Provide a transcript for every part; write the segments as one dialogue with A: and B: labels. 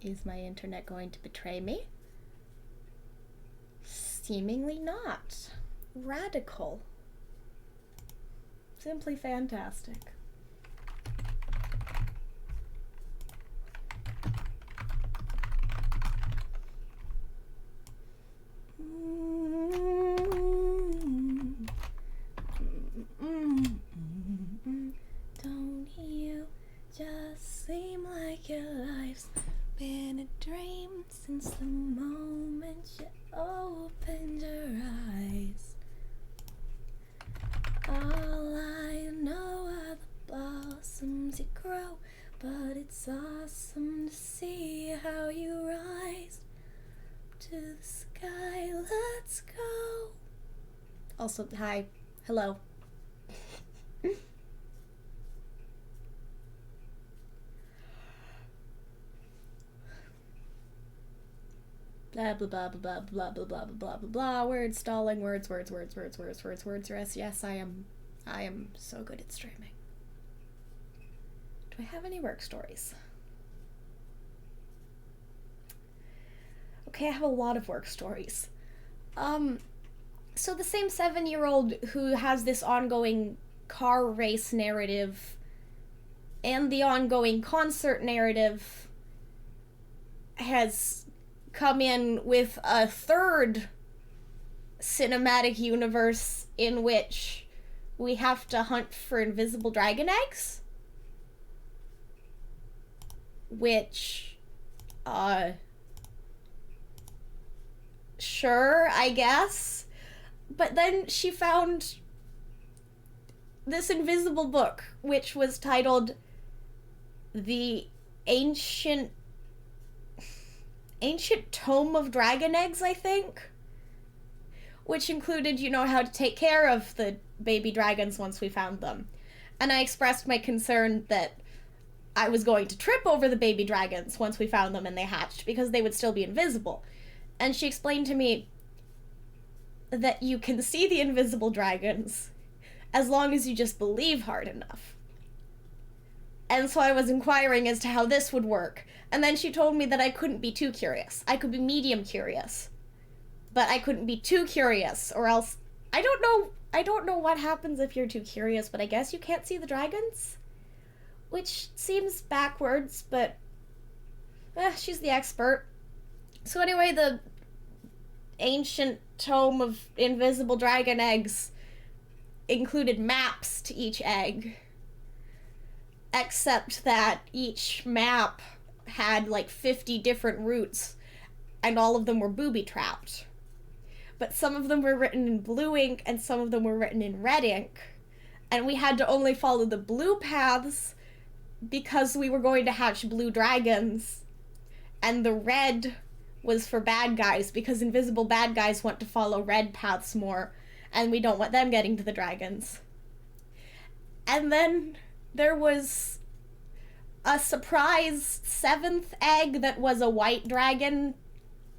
A: Is my internet going to betray me? Seemingly not. Radical. Simply fantastic. Don't you just seem like your life's been a dream since the moment you opened your eyes. All I know are the blossoms you grow, but it's awesome to see how you rise to the sky. Let's go. Also, hi. Hello. Blah blah blah blah blah blah blah blah blah blah blah. Words stalling. Words. Yes, I am so good at streaming. Do I have any work stories? Okay, I have a lot of work stories. So the same 7-year-old who has this ongoing car race narrative and the ongoing concert narrative has come in with a third cinematic universe in which we have to hunt for invisible dragon eggs. Which, sure, I guess. But then she found this invisible book, which was titled The Ancient Tome of Dragon Eggs, I think. Which included, how to take care of the baby dragons once we found them. And I expressed my concern that I was going to trip over the baby dragons once we found them and they hatched, because they would still be invisible. And she explained to me that you can see the invisible dragons as long as you just believe hard enough. And so I was inquiring as to how this would work. And then she told me that I couldn't be too curious. I could be medium curious. But I couldn't be too curious, or else... I don't know what happens if you're too curious, but I guess you can't see the dragons? Which seems backwards, but... she's the expert. So anyway, the ancient tome of invisible dragon eggs included maps to each egg. Except that each map had like 50 different routes, and all of them were booby-trapped. But some of them were written in blue ink, and some of them were written in red ink. And we had to only follow the blue paths because we were going to hatch blue dragons. And the red was for bad guys, because invisible bad guys want to follow red paths more, and we don't want them getting to the dragons. And then there was a surprise 7th egg that was a white dragon,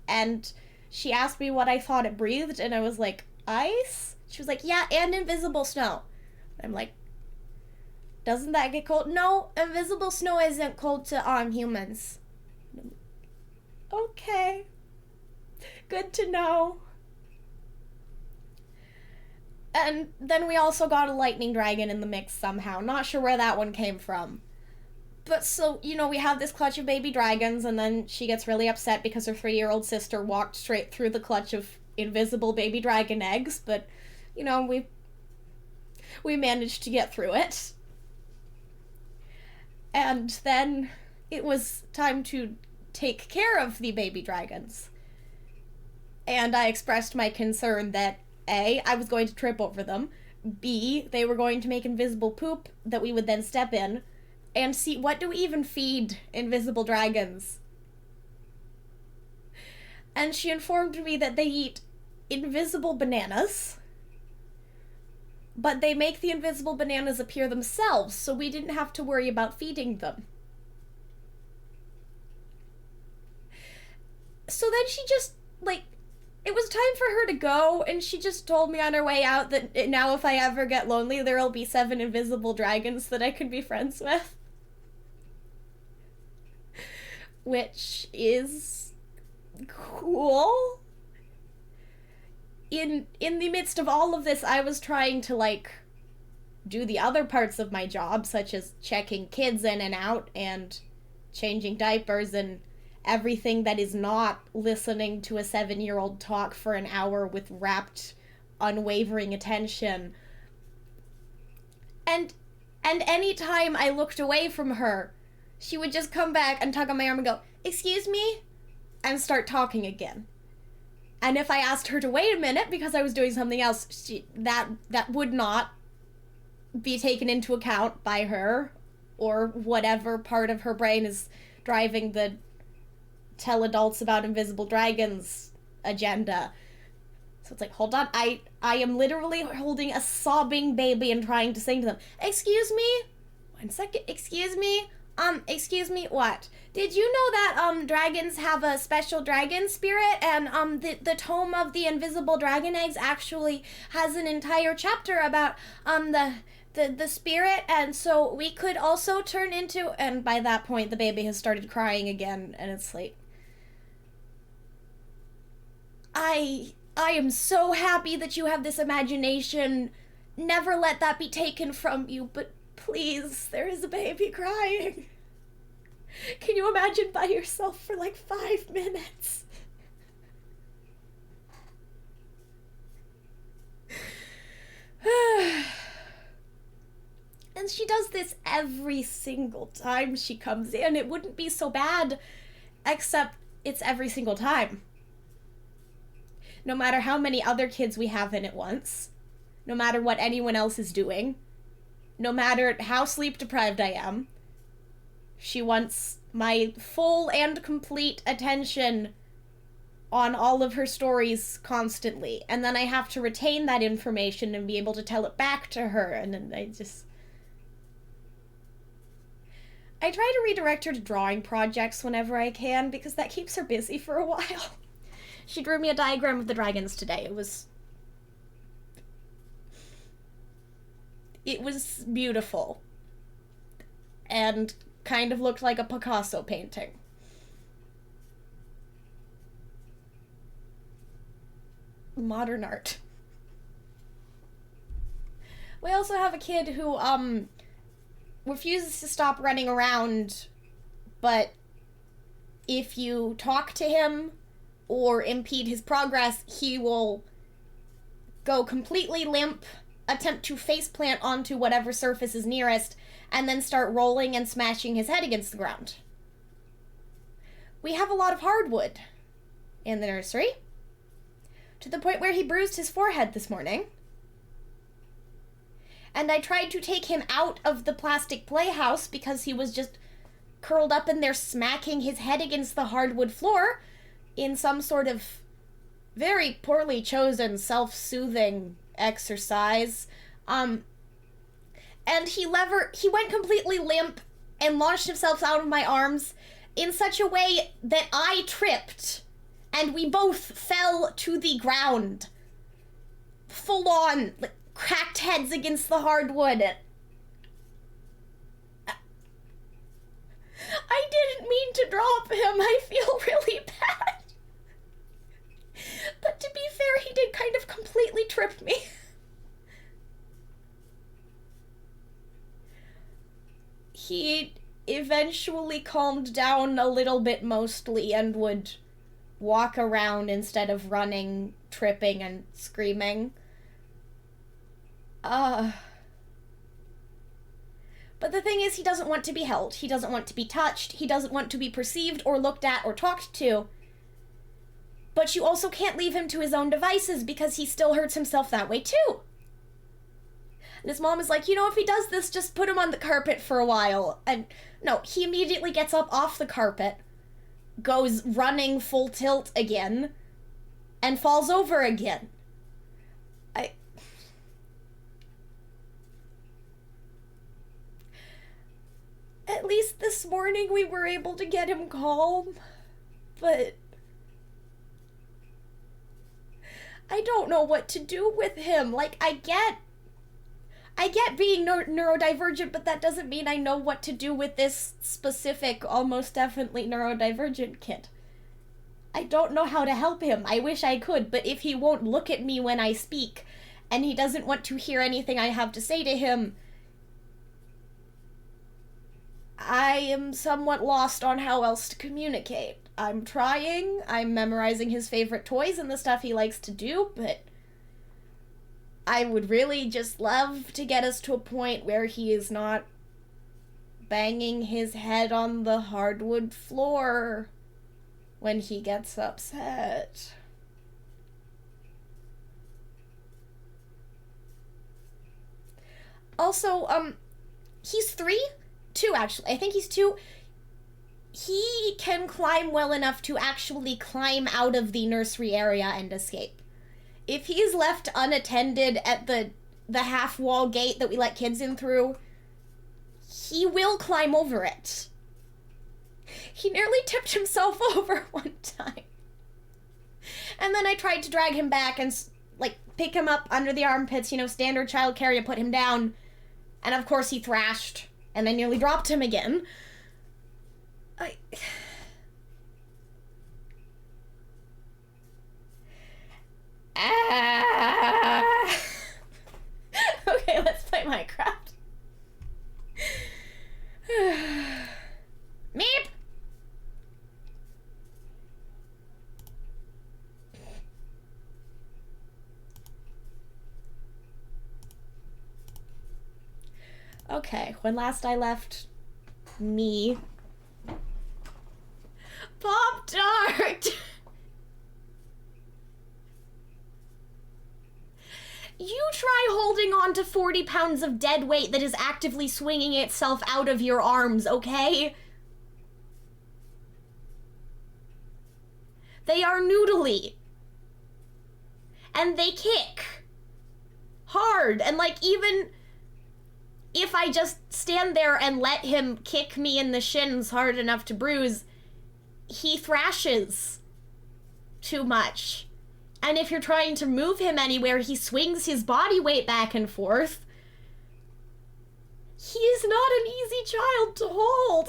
A: and she asked me what I thought it breathed, and I was like, ice? She was like, yeah, and invisible snow. I'm like, doesn't that get cold? No, invisible snow isn't cold to humans. Okay. Good to know. And then we also got a lightning dragon in the mix somehow. Not sure where that one came from. But so, we have this clutch of baby dragons, and then she gets really upset because her 3-year-old sister walked straight through the clutch of invisible baby dragon eggs, but, we managed to get through it. And then it was time to take care of the baby dragons. And I expressed my concern that A, I was going to trip over them, B, they were going to make invisible poop that we would then step in, and C, what do we even feed invisible dragons? And she informed me that they eat invisible bananas, but they make the invisible bananas appear themselves, so we didn't have to worry about feeding them. So then she just, it was time for her to go, and she just told me on her way out that now if I ever get lonely, there'll be 7 invisible dragons that I can be friends with. which is cool. In the midst of all of this, I was trying to, like, do the other parts of my job, such as checking kids in and out and changing diapers and everything that is not listening to a 7-year-old talk for an hour with rapt, unwavering attention. And any time I looked away from her, she would just come back and tug on my arm and go, "Excuse me?" and start talking again. And if I asked her to wait a minute because I was doing something else, that would not be taken into account by her, or whatever part of her brain is driving the tell adults about invisible dragons agenda. So it's like, hold on, I am literally holding a sobbing baby and trying to sing to them, "Excuse me? 1 second, excuse me? Excuse me, what? Did you know that, dragons have a special dragon spirit, and, the Tome of the Invisible Dragon Eggs actually has an entire chapter about, the spirit, and so we could also turn into," and by that point the baby has started crying again, and it's like, I am so happy that you have this imagination. Never let that be taken from you, but please, there is a baby crying. Can you imagine by yourself for like 5 minutes? And she does this every single time she comes in. It wouldn't be so bad, except it's every single time. No matter how many other kids we have in at once, no matter what anyone else is doing, no matter how sleep deprived I am, she wants my full and complete attention on all of her stories constantly. And then I have to retain that information and be able to tell it back to her. And then I try to redirect her to drawing projects whenever I can, because that keeps her busy for a while. She drew me a diagram of the dragons today. It was beautiful. And kind of looked like a Picasso painting. Modern art. We also have a kid who, refuses to stop running around, but if you talk to him or impede his progress, he will go completely limp, attempt to faceplant onto whatever surface is nearest, and then start rolling and smashing his head against the ground. We have a lot of hardwood in the nursery, to the point where he bruised his forehead this morning. And I tried to take him out of the plastic playhouse because he was just curled up in there smacking his head against the hardwood floor in some sort of very poorly chosen self-soothing exercise. And he went completely limp and launched himself out of my arms in such a way that I tripped and we both fell to the ground. Full on, like, cracked heads against the hardwood. I didn't mean to drop him. I feel really bad. But to be fair, he did kind of completely trip me. He eventually calmed down a little bit mostly and would walk around instead of running, tripping, and screaming. But the thing is, he doesn't want to be held. He doesn't want to be touched. He doesn't want to be perceived or looked at or talked to. But you also can't leave him to his own devices because he still hurts himself that way too. And his mom is like, if he does this, just put him on the carpet for a while. And no, he immediately gets up off the carpet, goes running full tilt again, and falls over again. At least this morning we were able to get him calm, but I don't know what to do with him. Like, I I get being neurodivergent, but that doesn't mean I know what to do with this specific, almost definitely neurodivergent kid. I don't know how to help him. I wish I could, but if he won't look at me when I speak, and he doesn't want to hear anything I have to say to him, I am somewhat lost on how else to communicate. I'm trying. I'm memorizing his favorite toys and the stuff he likes to do, but I would really just love to get us to a point where he is not banging his head on the hardwood floor when he gets upset. Also, he's 3? 2, actually. I think he's 2. He can climb well enough to actually climb out of the nursery area and escape. If he's left unattended at the half-wall gate that we let kids in through, he will climb over it. He nearly tipped himself over one time. And then I tried to drag him back and, like, pick him up under the armpits, you know, standard child care, you put him down. And of course he thrashed, and I nearly dropped him again. Okay, let's play Minecraft. Meep! Okay, when last I left me... Pop-Tart! You try holding on to 40 pounds of dead weight that is actively swinging itself out of your arms, okay? They are noodly. And they kick. Hard. And, like, even if I just stand there and let him kick me in the shins hard enough to bruise, he thrashes too much. And if you're trying to move him anywhere, he swings his body weight back and forth. He is not an easy child to hold.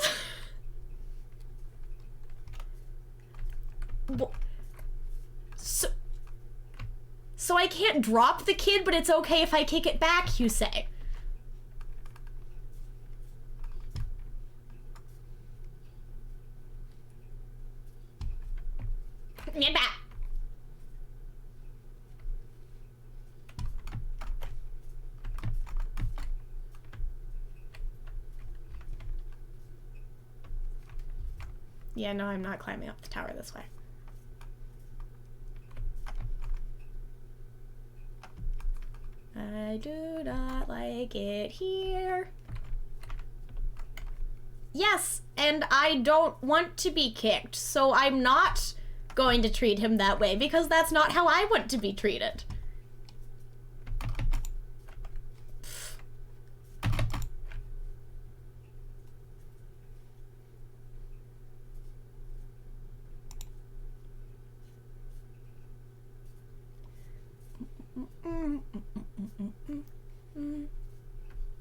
A: So I can't drop the kid, but it's okay if I kick it back, you say? Get back. Yeah, no, I'm not climbing up the tower this way. I do not like it here. Yes, and I don't want to be kicked, so I'm not going to treat him that way, because that's not how I want to be treated.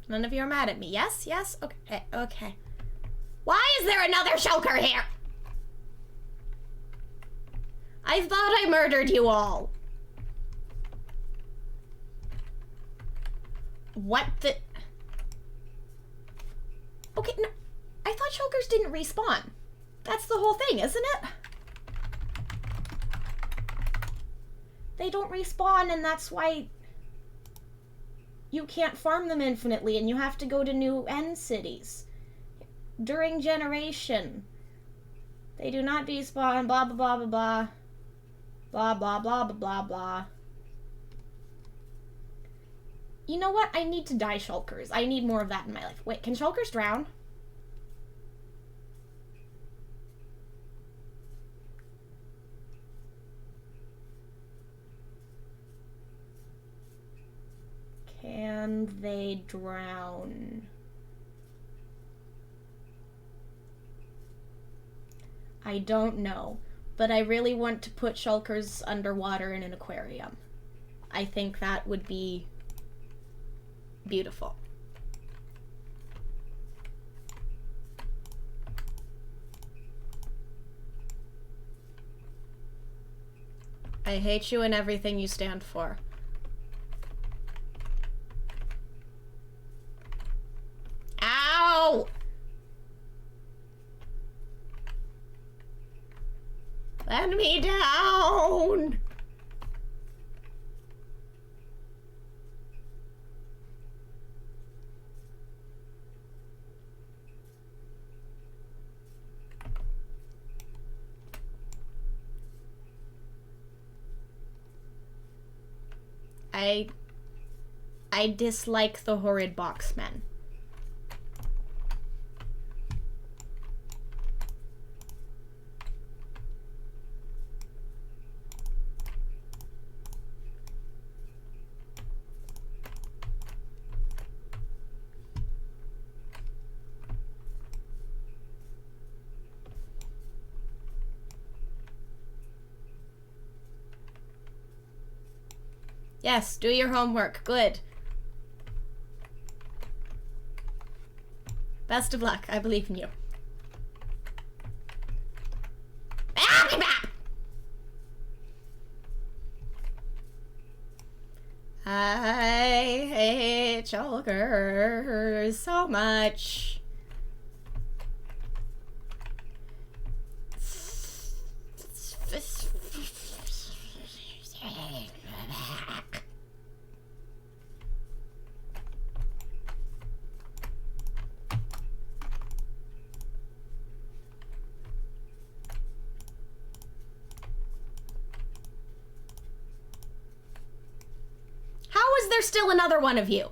A: None of you are mad at me. Yes? Yes? Okay. Okay. Why is there another shulker here? I thought I murdered you all. What the... Okay, no. I thought shulkers didn't respawn. That's the whole thing, isn't it? They don't respawn, and that's why you can't farm them infinitely, and you have to go to new end cities. During generation, they do not despawn, blah, blah, blah, blah, blah. Blah, blah, blah, blah, blah, blah. You know what? I need to die shulkers. I need more of that in my life. Wait, can shulkers drown? Can they drown? I don't know, but I really want to put shulkers underwater in an aquarium. I think that would be Beautiful. I hate you and everything you stand for. Ow! Let me down! I dislike the horrid boxmen. Yes, do your homework. Good. Best of luck. I believe in you. I hate shulkers so much. How is there still another one of you?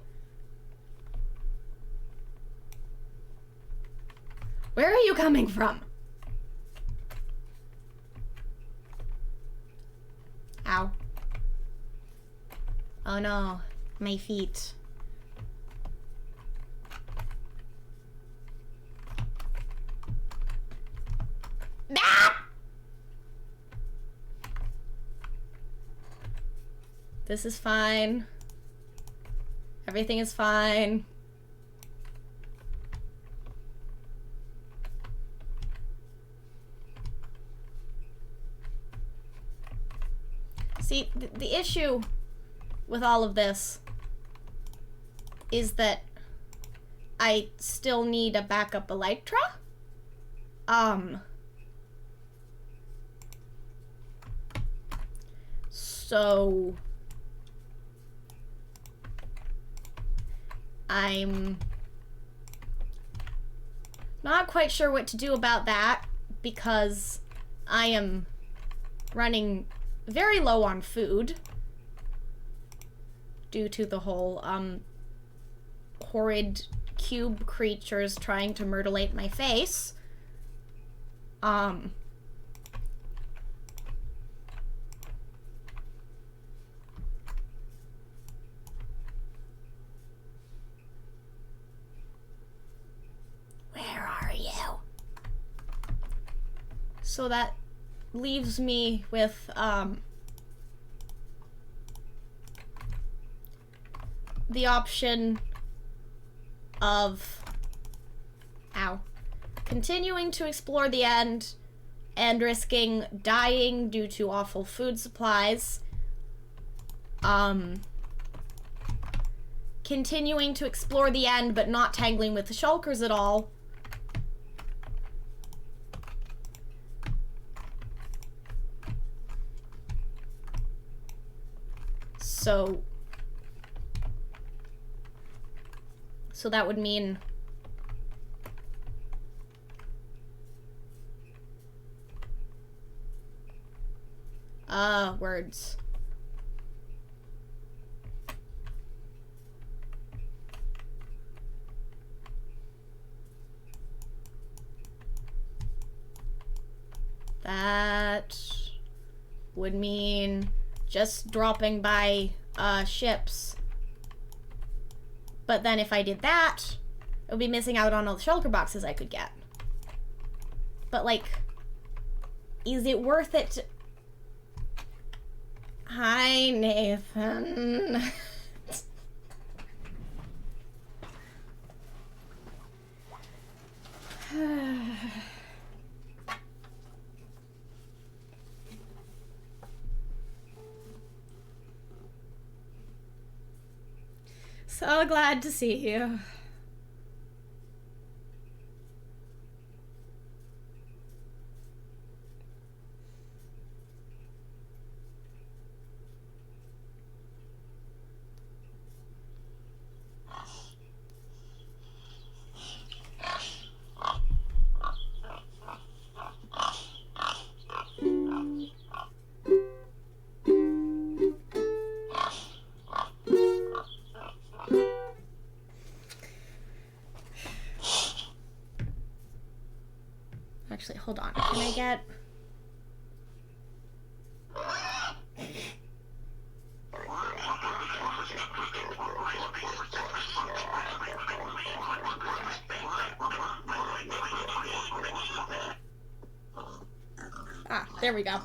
A: Where are you coming from? Ow. Oh no, my feet. Ah! This is fine. Everything is fine. See, the issue with all of this is that I still need a backup Elytra. So I'm not quite sure what to do about that because I am running very low on food due to the whole horrid cube creatures trying to mutilate my face. Where are you? So that leaves me with the option of continuing to explore the end and risking dying due to awful food supplies, continuing to explore the end but not tangling with the shulkers at all, so that would mean words. That would mean just dropping by ships. But then if I did that, it would be missing out on all the shulker boxes I could get. But like, is it worth it to... Hi, Nathan. So glad to see you. Actually, hold on. Can I get... Ah, there we go.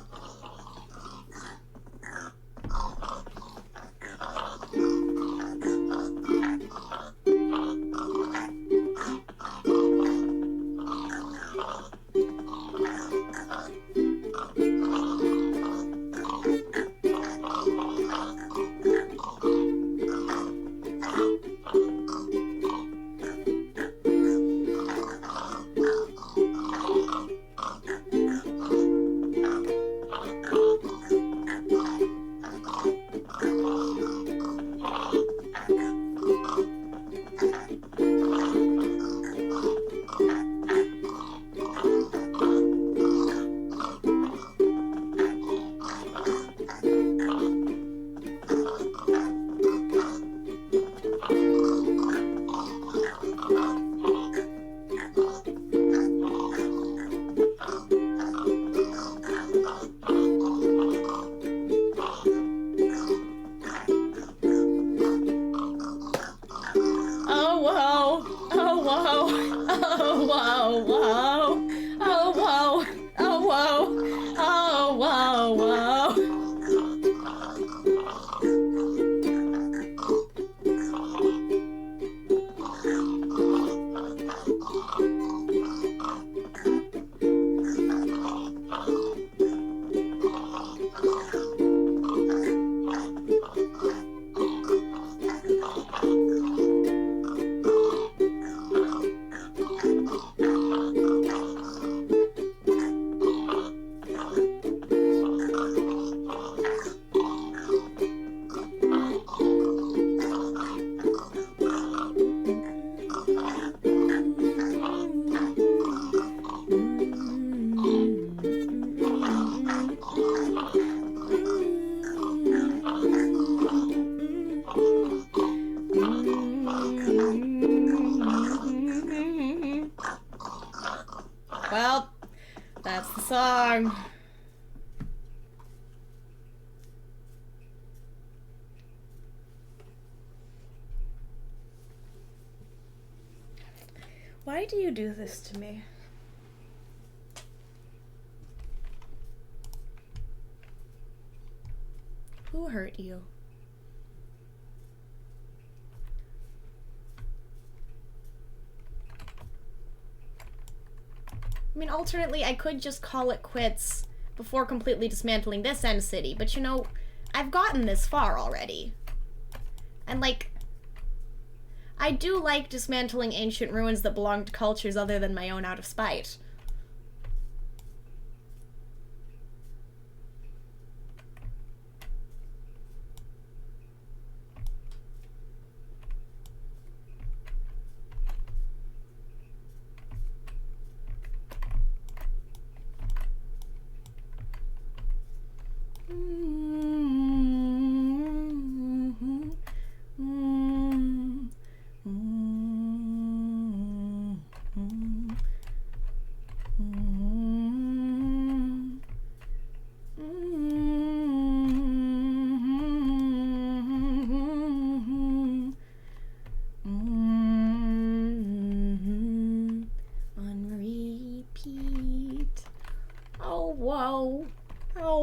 A: Well, that's the song. Why do you do this to me? Who hurt you? I mean, alternately, I could just call it quits before completely dismantling this end city, but you know, I've gotten this far already. And like, I do like dismantling ancient ruins that belong to cultures other than my own out of spite.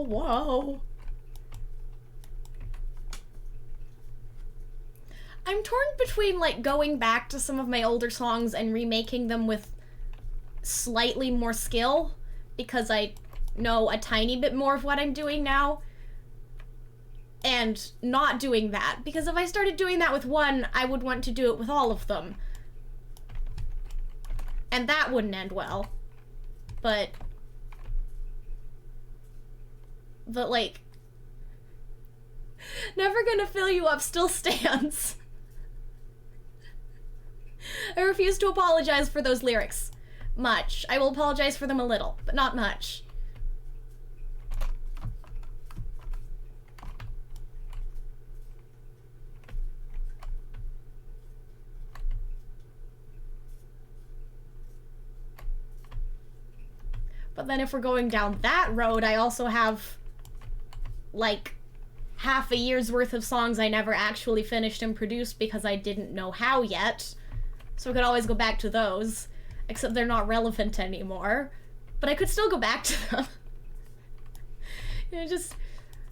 A: Whoa. I'm torn between, like, going back to some of my older songs and remaking them with slightly more skill, because I know a tiny bit more of what I'm doing now, and not doing that, because if I started doing that with one, I would want to do it with all of them. And that wouldn't end well. But like, never gonna fill you up still stands. I refuse to apologize for those lyrics. Much. I will apologize for them a little, but not much. But then if we're going down that road, I also have, like, half a year's worth of songs I never actually finished and produced because I didn't know how yet. So I could always go back to those, except they're not relevant anymore. But I could still go back to them. You know, just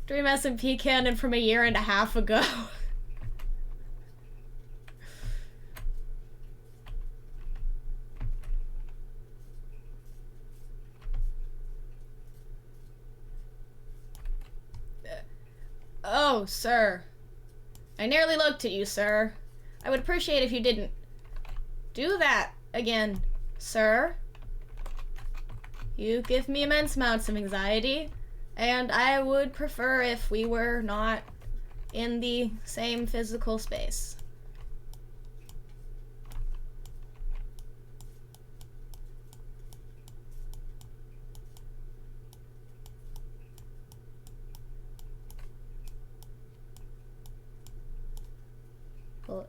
A: Dream SMP canon from a year and a half ago. Oh, sir. I nearly looked at you, sir. I would appreciate if you didn't do that again, sir. You give me immense amounts of anxiety, and I would prefer if we were not in the same physical space.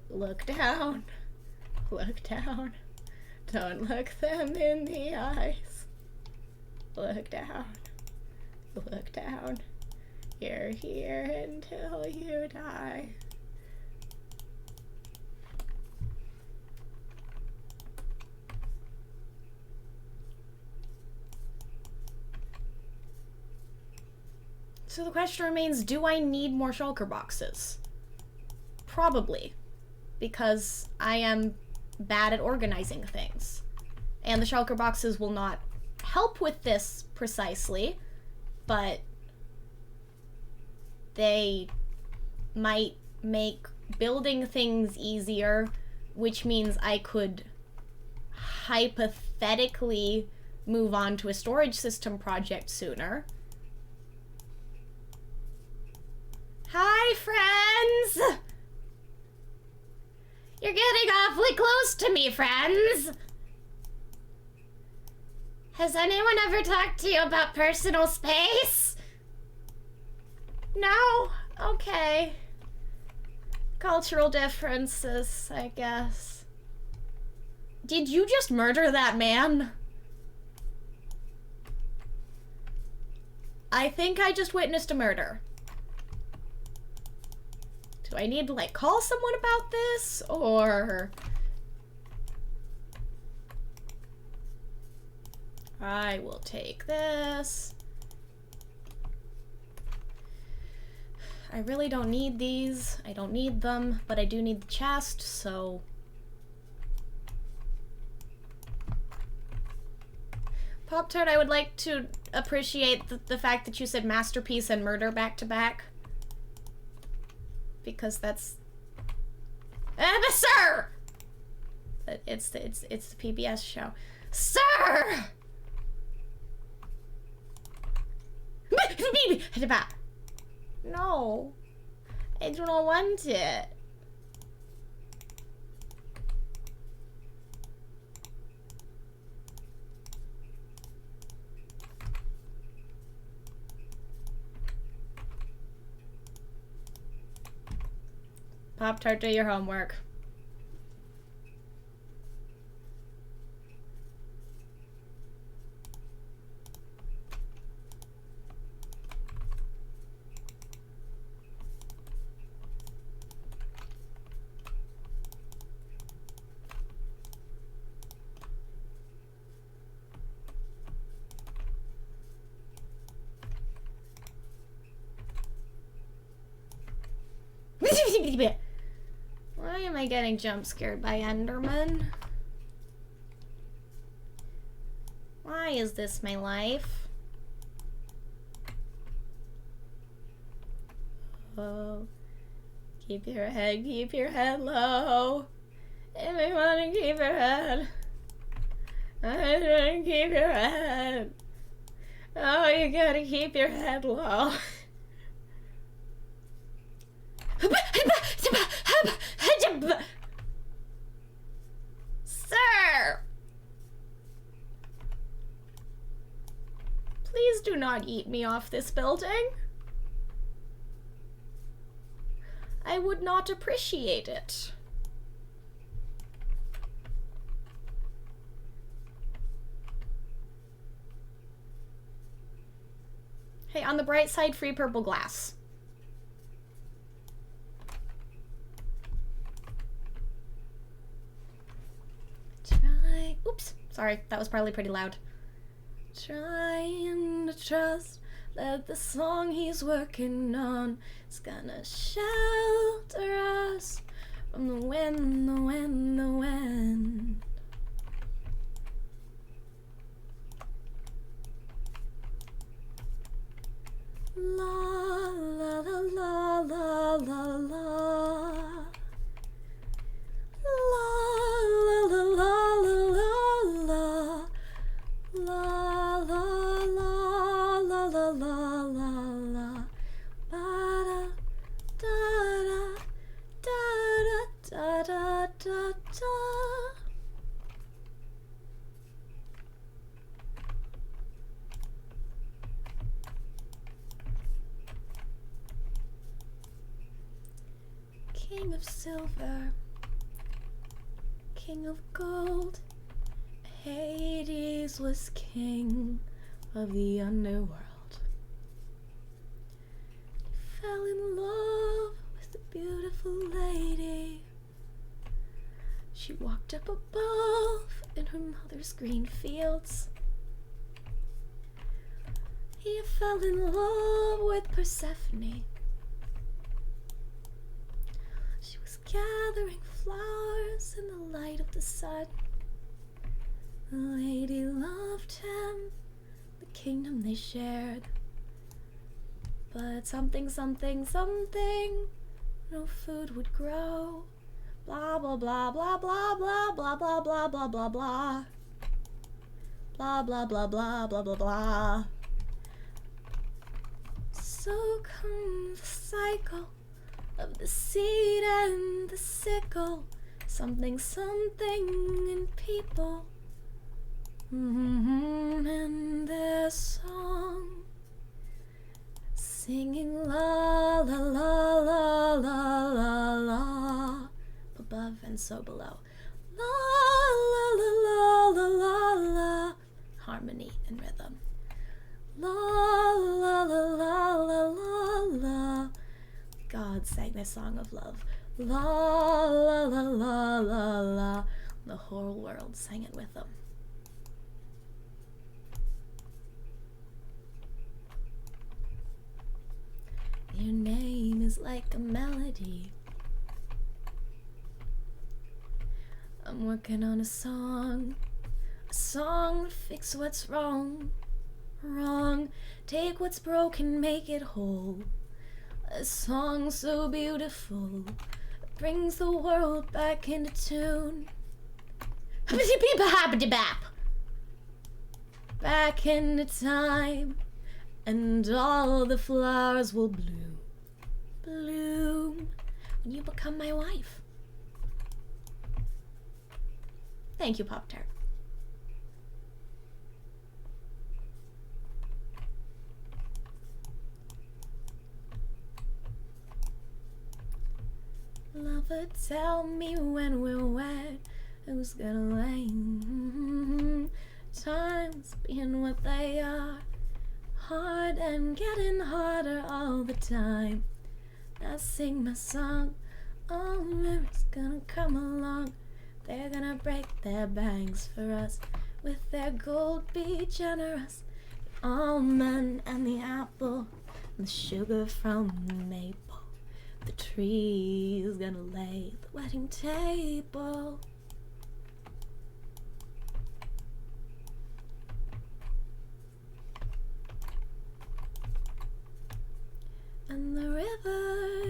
A: Look down. Look down. Don't look them in the eyes. Look down. Look down. You're here until you die. So the question remains, do I need more shulker boxes? Probably. Because I am bad at organizing things. And the shulker boxes will not help with this precisely, but they might make building things easier, which means I could hypothetically move on to a storage system project sooner. Hi, friends! You're getting awfully close to me, friends! Has anyone ever talked to you about personal space? No? Okay. Cultural differences, I guess. Did you just murder that man? I think I just witnessed a murder. Do I need to, like, call someone about this, or... I will take this. I really don't need these. I don't need them, but I do need the chest, so... Pop-Tart, I would like to appreciate the fact that you said masterpiece and murder back to back. Because that's... but sir! It's the PBS show. Sir! No. I do not want it. Pop-Tart, do your homework. Why am I getting jump scared by Enderman? Why is this my life? low. Keep your head low. Everyone keep your head. Keep your head. Oh, you gotta keep your head low. Sir! Please do not eat me off this building. I would not appreciate it. Hey, on the bright side, free purple glass. Oops, sorry, that was probably pretty loud. Trying to trust that the song he's working on is gonna shelter us from the wind, the wind, the wind. La la la la la la la. La la la la la la. La la la la la la la la. Ba da da da da da da da. King of silver, king of gold, Hades was king of the underworld. He fell in love with a beautiful lady. She walked up above in her mother's green fields. He fell in love with Persephone. She was gathering flowers in the light of the sun. The lady loved him, the kingdom they shared. But something, no food would grow. Blah, blah, blah, blah, blah, blah, blah, blah, blah, blah, blah, blah. Blah, blah, blah, blah, blah, blah, blah. So comes the cycle of the seed and the sickle. Something in people. And their song, singing la la la la la la la, above and so below. La la la la la la la, harmony and rhythm. La la la la la la la. God sang this song of love. La la la la la la. The whole world sang it with them. Your name is like a melody. I'm working on a song to fix what's wrong. Take what's broken, make it whole. A song so beautiful, it brings the world back into tune. Back into time, and all the flowers will bloom when you become my wife. Thank you, Pop-Tart. Lover, tell me when we're wed, who's gonna lay? Times being what they are, hard and getting harder all the time. I sing my song, all mirrors gonna come along. They're gonna break their banks for us, with their gold be generous. The almond and the apple, and the sugar from the maple. The tree is gonna lay the wedding table. And the river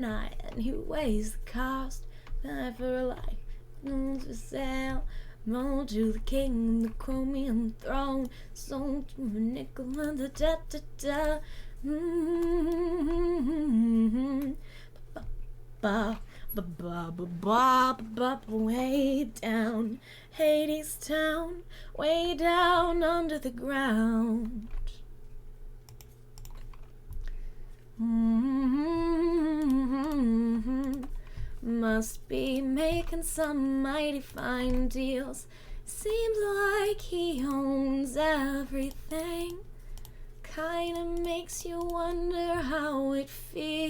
A: night, and he weighs the cost. Life for a life, moons for sale. Mold to the king, the chromium throne. Sold to a nickel and the da-da-da. Way down, Hades town, way down under the ground. Must be making some mighty fine deals. Seems like he owns everything. Kinda makes you wonder how it feels.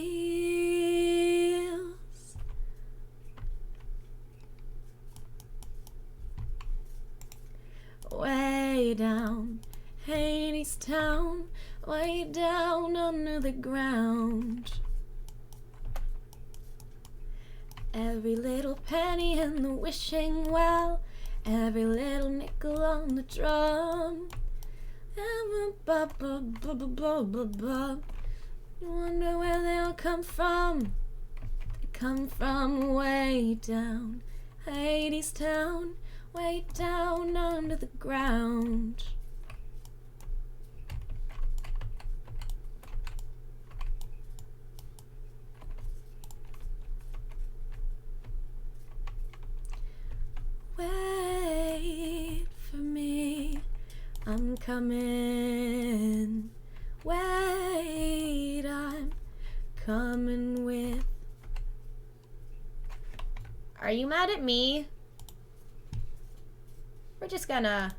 A: Way down, Hades town, way down under the ground. Every little penny in the wishing well, every little nickel on the drum. You wonder where they all come from. They come from way down, Hades town, way down under the ground. Wait for me, I'm coming. Wait, I'm coming with. Are you mad at me? We're just gonna...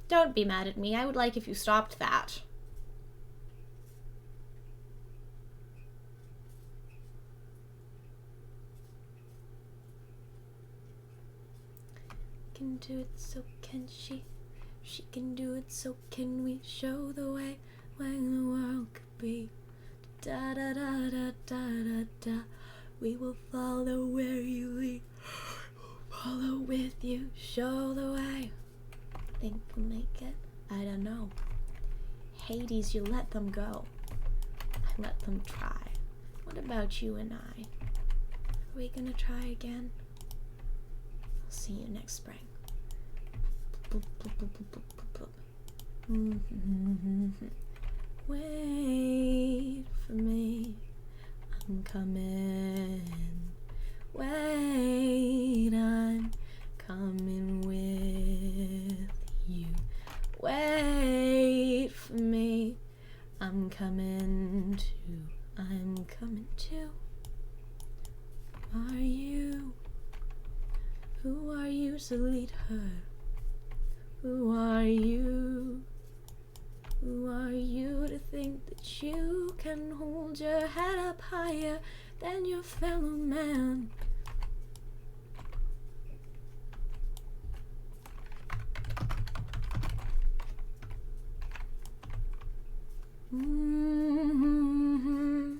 A: Don't be mad at me. I would like if you stopped that. Can do it, so can she. She can do it, so can we. Show the way when the world could be. Da da da da da da da. We will follow where you lead. Follow with you. Show the way. Think we'll make it? I don't know. Hades, you let them go. I let them try. What about you and I? Are we gonna try again? I'll see you next spring. Wait for me, I'm coming. Wait, I'm coming with you. Wait for me, I'm coming too. I'm coming too. Who are you? Who are you to lead her? Who are you? Who are you to think that you can hold your head up higher than your fellow man? Mm-hmm.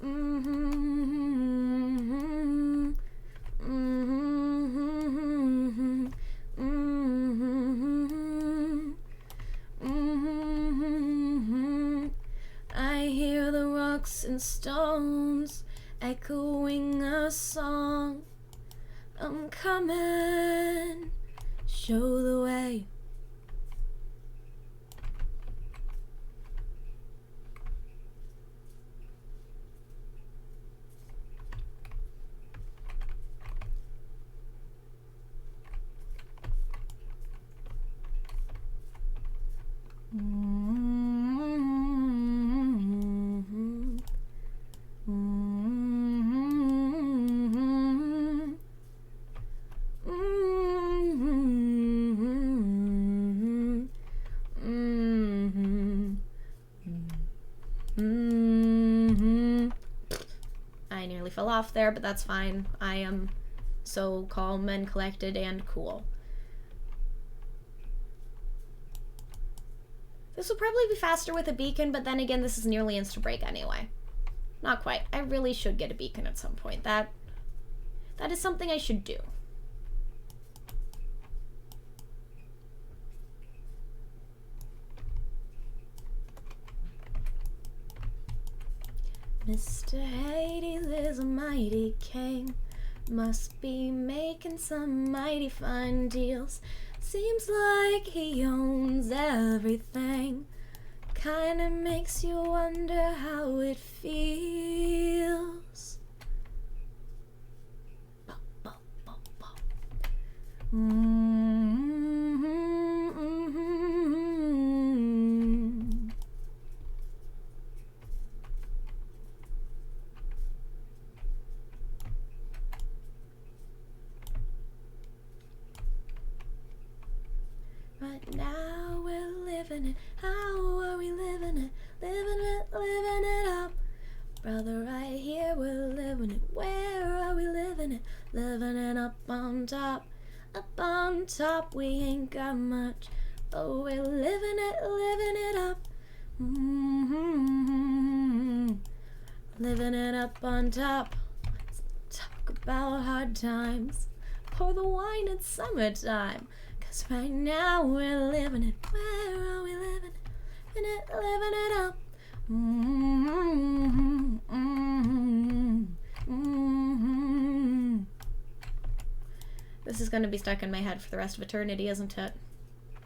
A: Mm-hmm. Mm-hmm. Mm-hmm. Mm-hmm. I hear the rocks and stones echoing a song. I'm coming, show the way. I nearly fell off there, but that's fine. I am so calm and collected and cool. This will probably be faster with a beacon, but then again, this is nearly insta-break anyway. Not quite. I really should get a beacon at some point. That is something I should do. Mr. Hades is a mighty king, must be making some mighty fine deals. Seems like he owns everything, kinda makes you wonder how it feels. But now we're living it. How are we living it? Living it up. Brother, right here we're living it. Where are we living it? Living it up on top. Up on top, we ain't got much, but we're living it up. Living it up on top. Talk about hard times. Pour the wine, it's summertime. 'Cause right now we're living it. Where are we living it? Living it up. This is going to be stuck in my head for the rest of eternity, isn't it?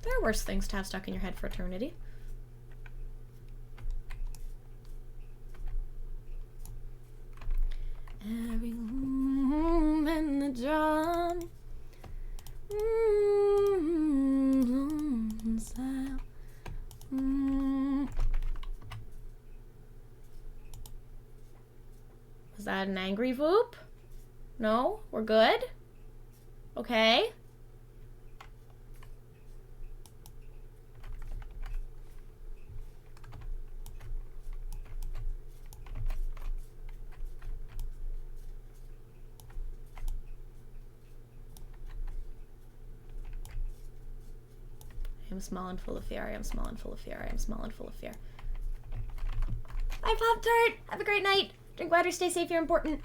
A: There are worse things to have stuck in your head for eternity. Every room in the drum. Was that an angry whoop? No? We're good? Okay. I am small and full of fear. I am small and full of fear. I am small and full of fear. Bye, Pop-Tart! Have a great night. Drink water, stay safe, you're important.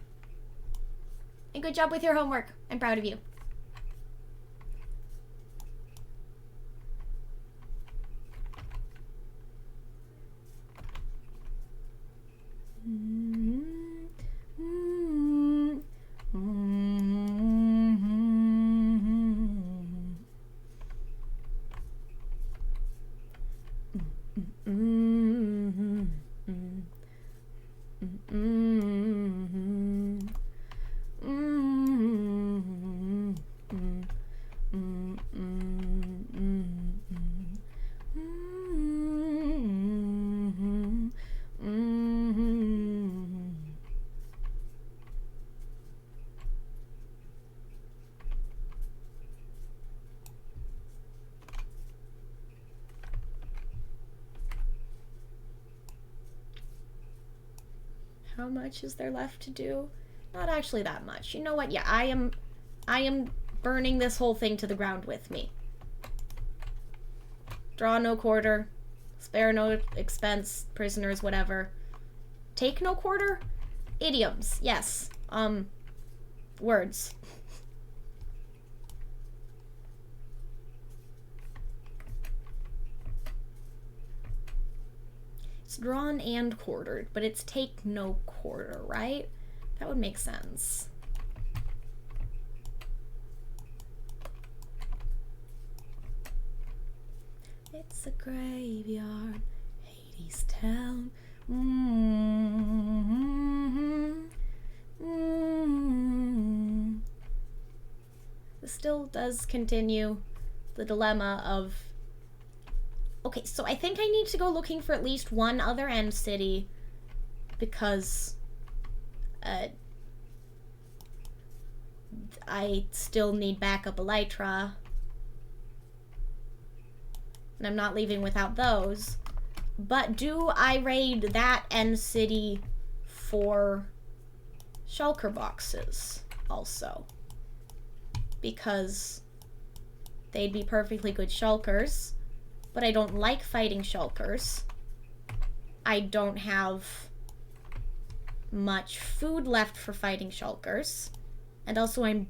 A: And good job with your homework. I'm proud of you. How much is there left to do? Not actually that much. You know what? Yeah, I am burning this whole thing to the ground with me. Draw no quarter. Spare no expense. Prisoners, whatever. Take no quarter? Idioms. Yes. Words. It's drawn and quartered, but it's take no quarter, right? That would make sense. It's a graveyard, Hades town. This still does continue the dilemma of... Okay, so I think I need to go looking for at least one other end city because I still need backup elytra. And I'm not leaving without those. But do I raid that end city for shulker boxes also? Because they'd be perfectly good shulkers. But I don't like fighting shulkers. I don't have much food left for fighting shulkers. And also I'm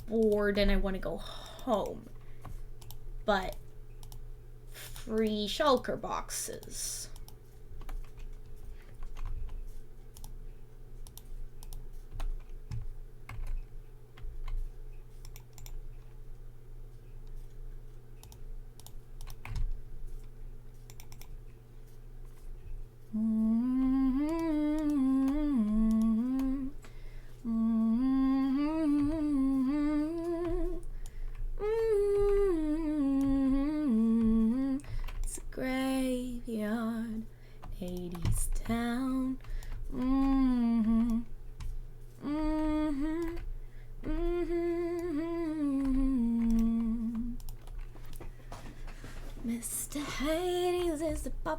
A: bored and I want to go home. But free shulker boxes. found. Mm-hmm. Mm-hmm. Mm-hmm. Mr. Hades is the ba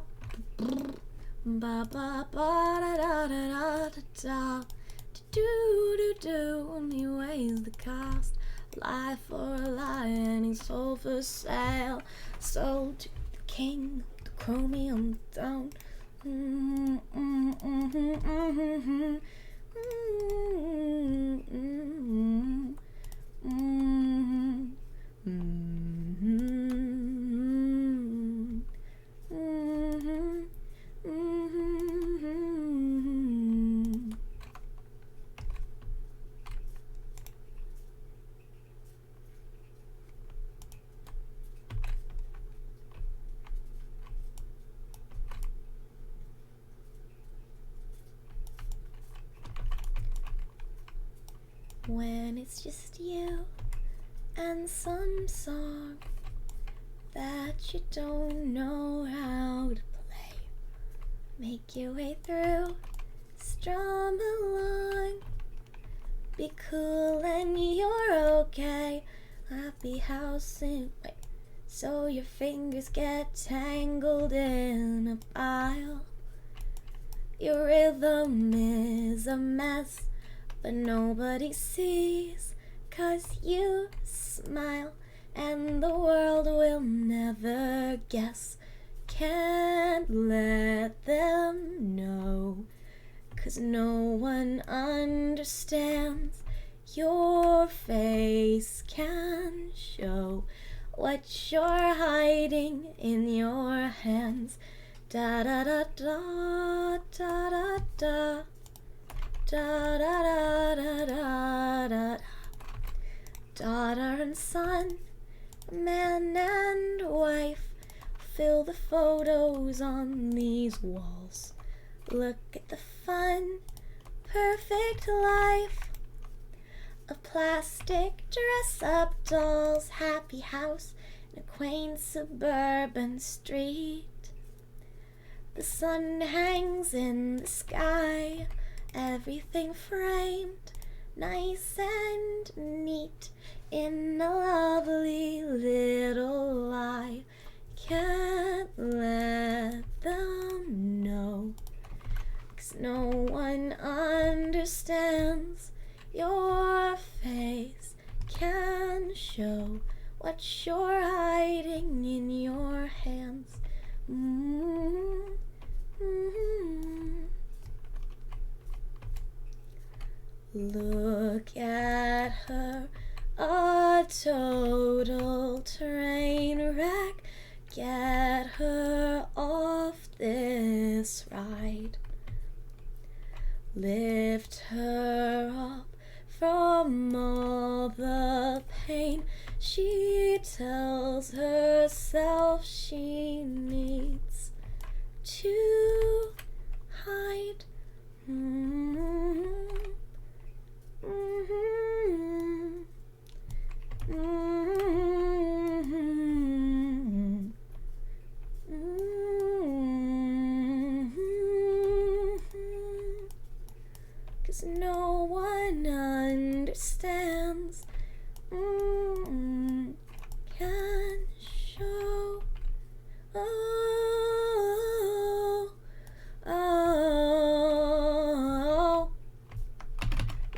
A: ba ba ba da da da da da do do do, and he weighs the cost. Life for a lie, and he's sold for sale. Sold to the king, the chromium throne. Mm-hmm, mm-hmm, mm-hmm, mm-hmm, mm-hmm, mm-hmm, mm-hmm, mm-hmm. When it's just you and some song that you don't know how to play, make your way through, strum along, be cool and you're okay. Happy house and wait, so your fingers get tangled in a pile. Your rhythm is a mess, but nobody sees, 'cause you smile and the world will never guess. Can't let them know, 'cause no one understands. Your face can show what you're hiding in your hands. Da da da da da da da. Da da da da da da. Daughter and son, man and wife, fill the photos on these walls. Look at the fun, perfect life of plastic dress-up dolls. Happy house in a quaint suburban street. The sun hangs in the sky, everything framed, nice and neat, in a lovely little lie. Can't let them know, 'cause no one understands. Your face can show what you're hiding in your hands. Mm-hmm. Mm-hmm. Look at her, a total train wreck. Get her off this ride. Lift her up from all the pain she tells herself she needs to hide. Mm-hmm. Mm-hmm. Mm-hmm. Mm-hmm. 'Cause no one understands. Can show. Oh, oh,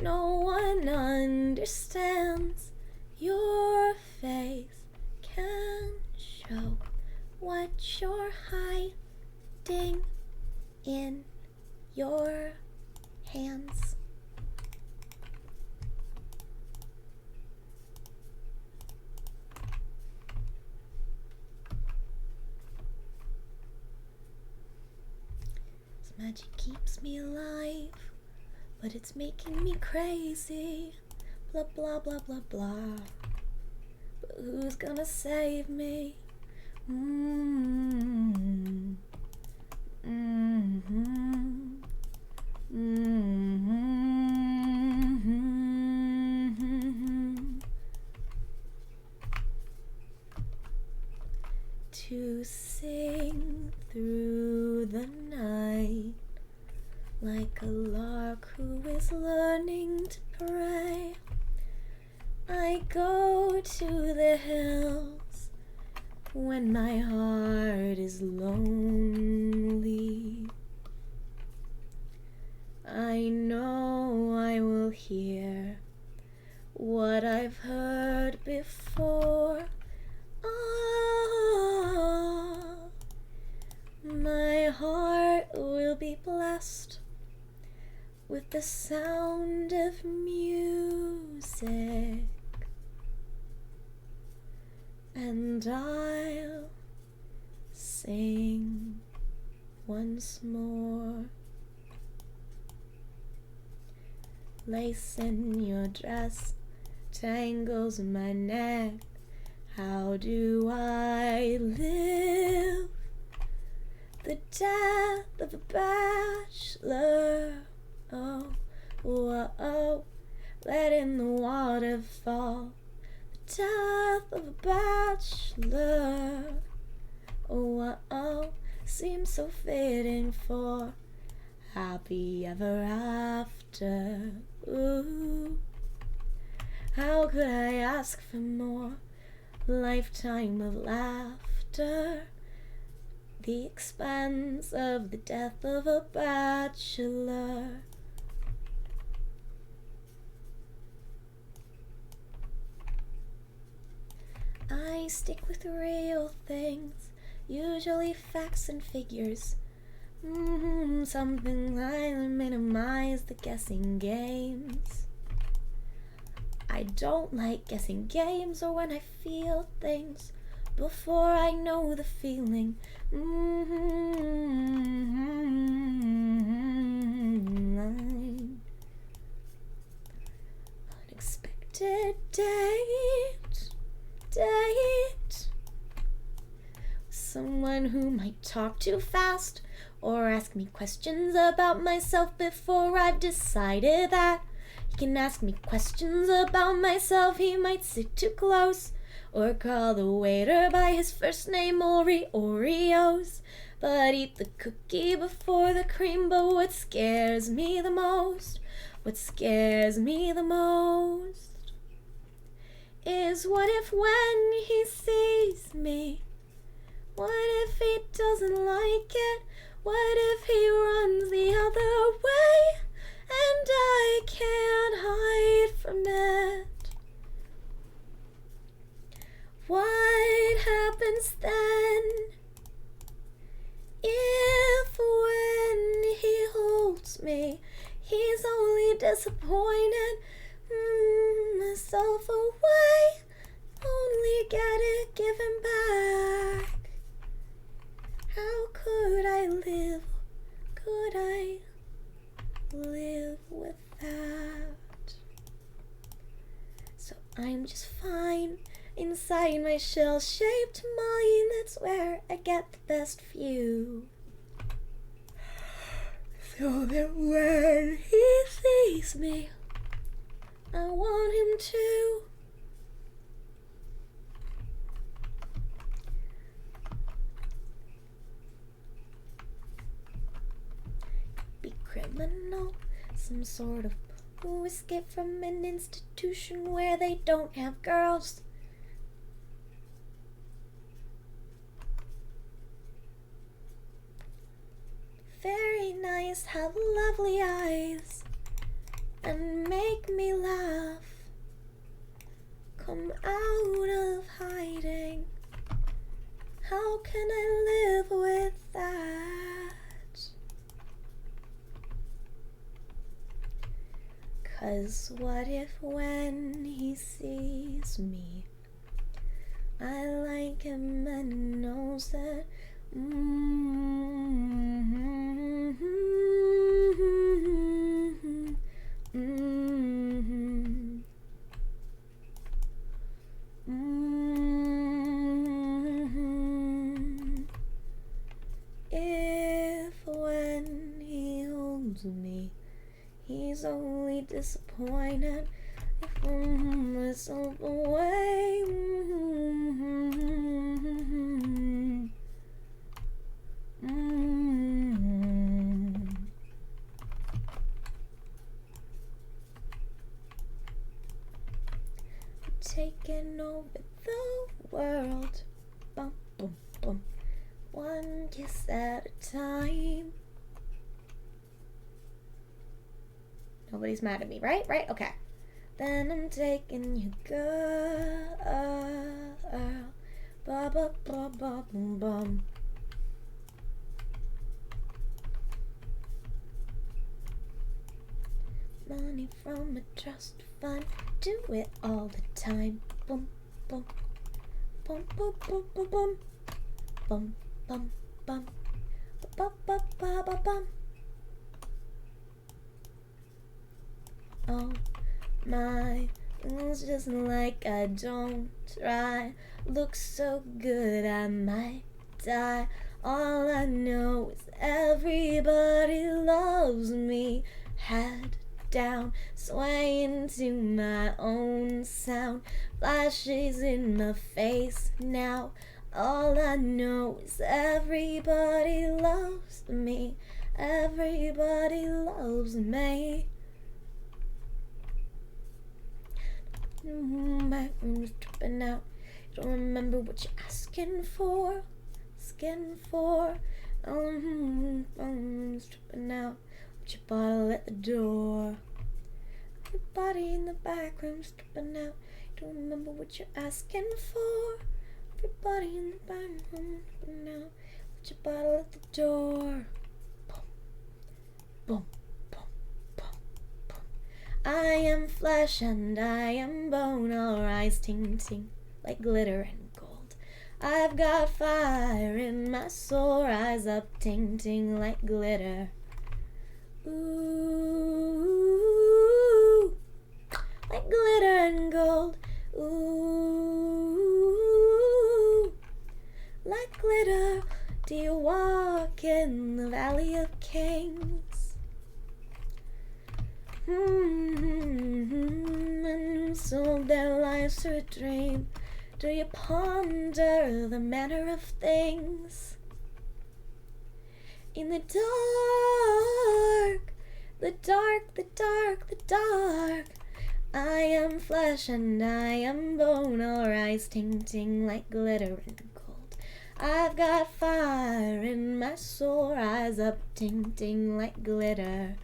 A: no one understands. Your face can show what you're hiding in your hands. This magic keeps me alive, but it's making me crazy. Blah blah blah blah blah. But who's gonna save me? Mm-hmm. Mm-hmm. Mm-hmm. To sing through the night like a lark who is learning to pray. I go to the hills when my heart is lonely. I know I will hear what I've heard before. Ah, my heart will be blessed with the sound of music, and I'll sing once more. Lace in your dress tangles my neck. How do I live the death of a bachelor? Oh, oh, oh, let in the waterfall. The death of a bachelor. Oh, oh, oh, seems so fitting for happy ever after. Ooh, how could I ask for more? Lifetime of laughter, the expense of the death of a bachelor. I stick with real things, usually facts and figures. Something I minimize the guessing games. I don't like guessing games or when I feel things before I know the feeling. Unexpected date. Someone who might talk too fast or ask me questions about myself before I've decided that. He can ask me questions about myself, he might sit too close or call the waiter by his first name, Oreos. But eat the cookie before the cream. But what scares me the most is what if when he sees me, what if he doesn't like it? What if he runs the other way and I can't hide from it? What happens then if when he holds me, he's only disappointed? Myself away, only get it given back. How could I live with that? So I'm just fine inside my shell-shaped mind. That's where I get the best view. So that when he sees me, I want him to be criminal, some sort of who escaped from an institution where they don't have girls. Very nice, have lovely eyes, and make me laugh. Come out of hiding. How can I live with that? 'Cause what if when he sees me, I like him and knows that if when he holds me, he's only disappointed if I'm myself away. taking over the world. Bum, boom, boom. One kiss at a time. Nobody's mad at me, right? Right? Okay. Then I'm taking you, girl. Ba ba ba ba boom bum. Money from a trust fund. Do it all the time. Boom, boom. Boom, boom, boom, boom, boom. Bum, bum, bum. Ba ba ba ba bum. Oh my, it's just like I don't try. Looks so good I might die. All I know is everybody loves me. Head down, swaying to my own sound. Flashes in my face now. All I know is everybody loves me. Everybody loves me. My room's tripping out. You don't remember what you're asking for. Room's tripping out. Put your bottle at the door. Everybody in the back room's tripping out. You don't remember what you're asking for. Everybody in the back room's tripping out. Put your bottle at the door. Boom, boom. I am flesh and I am bone, all rise ting ting like glitter and gold. I've got fire in my soul, rise up ting ting like glitter. Ooh, like glitter and gold. Ooh, like glitter. Do you walk in the valley of kings? And sold their lives to a dream. Do you ponder the manner of things? In the dark, the dark, the dark, the dark, I am flesh and I am bone, all rise ting ting like glitter and gold. I've got fire in my soul, rise up ting ting like glitter.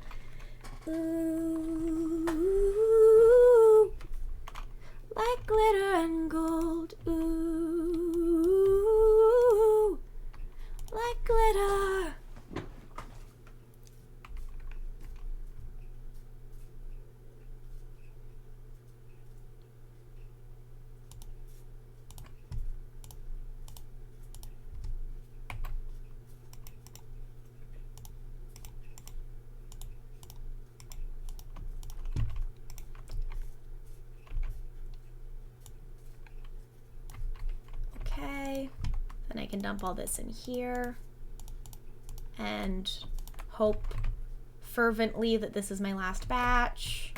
A: Ooh, like glitter and gold. Ooh, like glitter. Then I can dump all this in here and hope fervently that this is my last batch.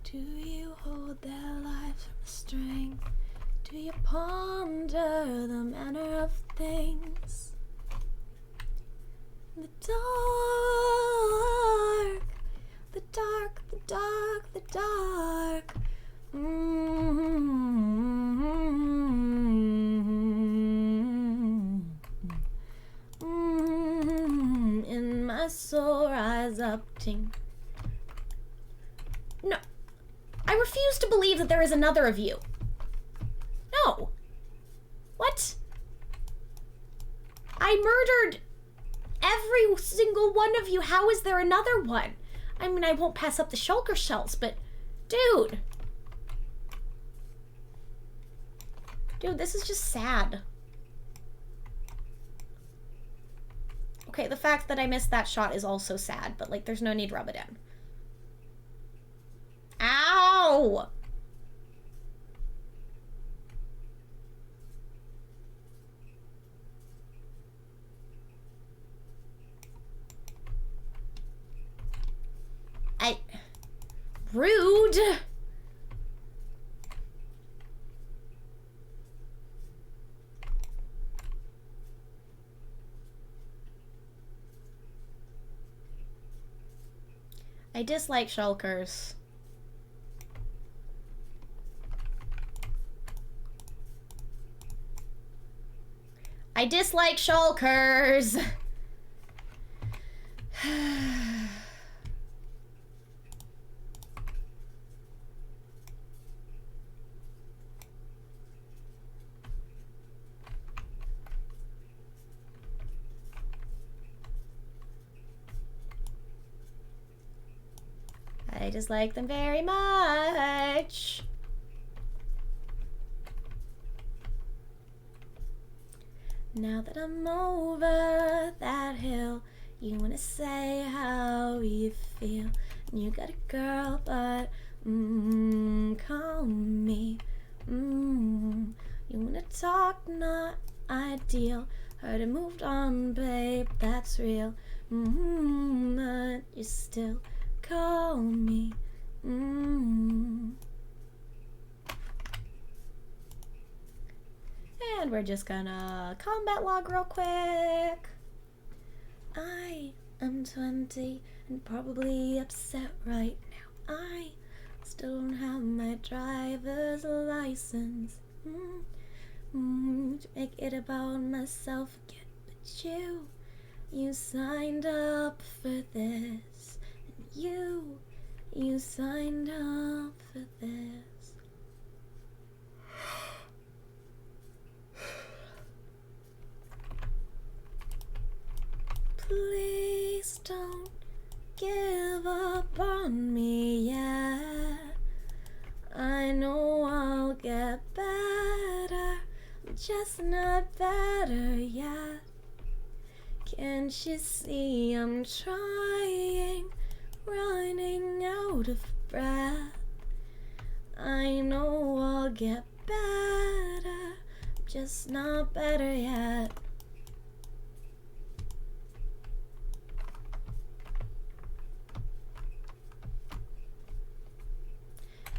A: Do you hold their lives from a string? Do you ponder the manner of things? The dark, the dark, the dark, the dark. In my soul rise up ting. No, I refuse to believe that there is another of you. No. What? I murdered every single one of you. How is there another one? I mean, I won't pass up the shulker shells, but dude. Dude, this is just sad. Okay, the fact that I missed that shot is also sad, but like, there's no need to rub it in. Ow! Rude! I dislike shulkers. I dislike shulkers. I dislike them very much. Now that I'm over that hill, you wanna say how you feel. And you got a girl, but call me. You wanna talk, not ideal. Heard it moved on, babe, that's real. But you still call me. And we're just gonna combat log real quick. I am 20 and probably upset right now. I still don't have my driver's license. To make it about myself again, but you signed up for this. And you signed up for this. Please don't give up on me yet. I know I'll get better, I'm just not better yet. Can't you see I'm trying, running out of breath? I know I'll get better, I'm just not better yet.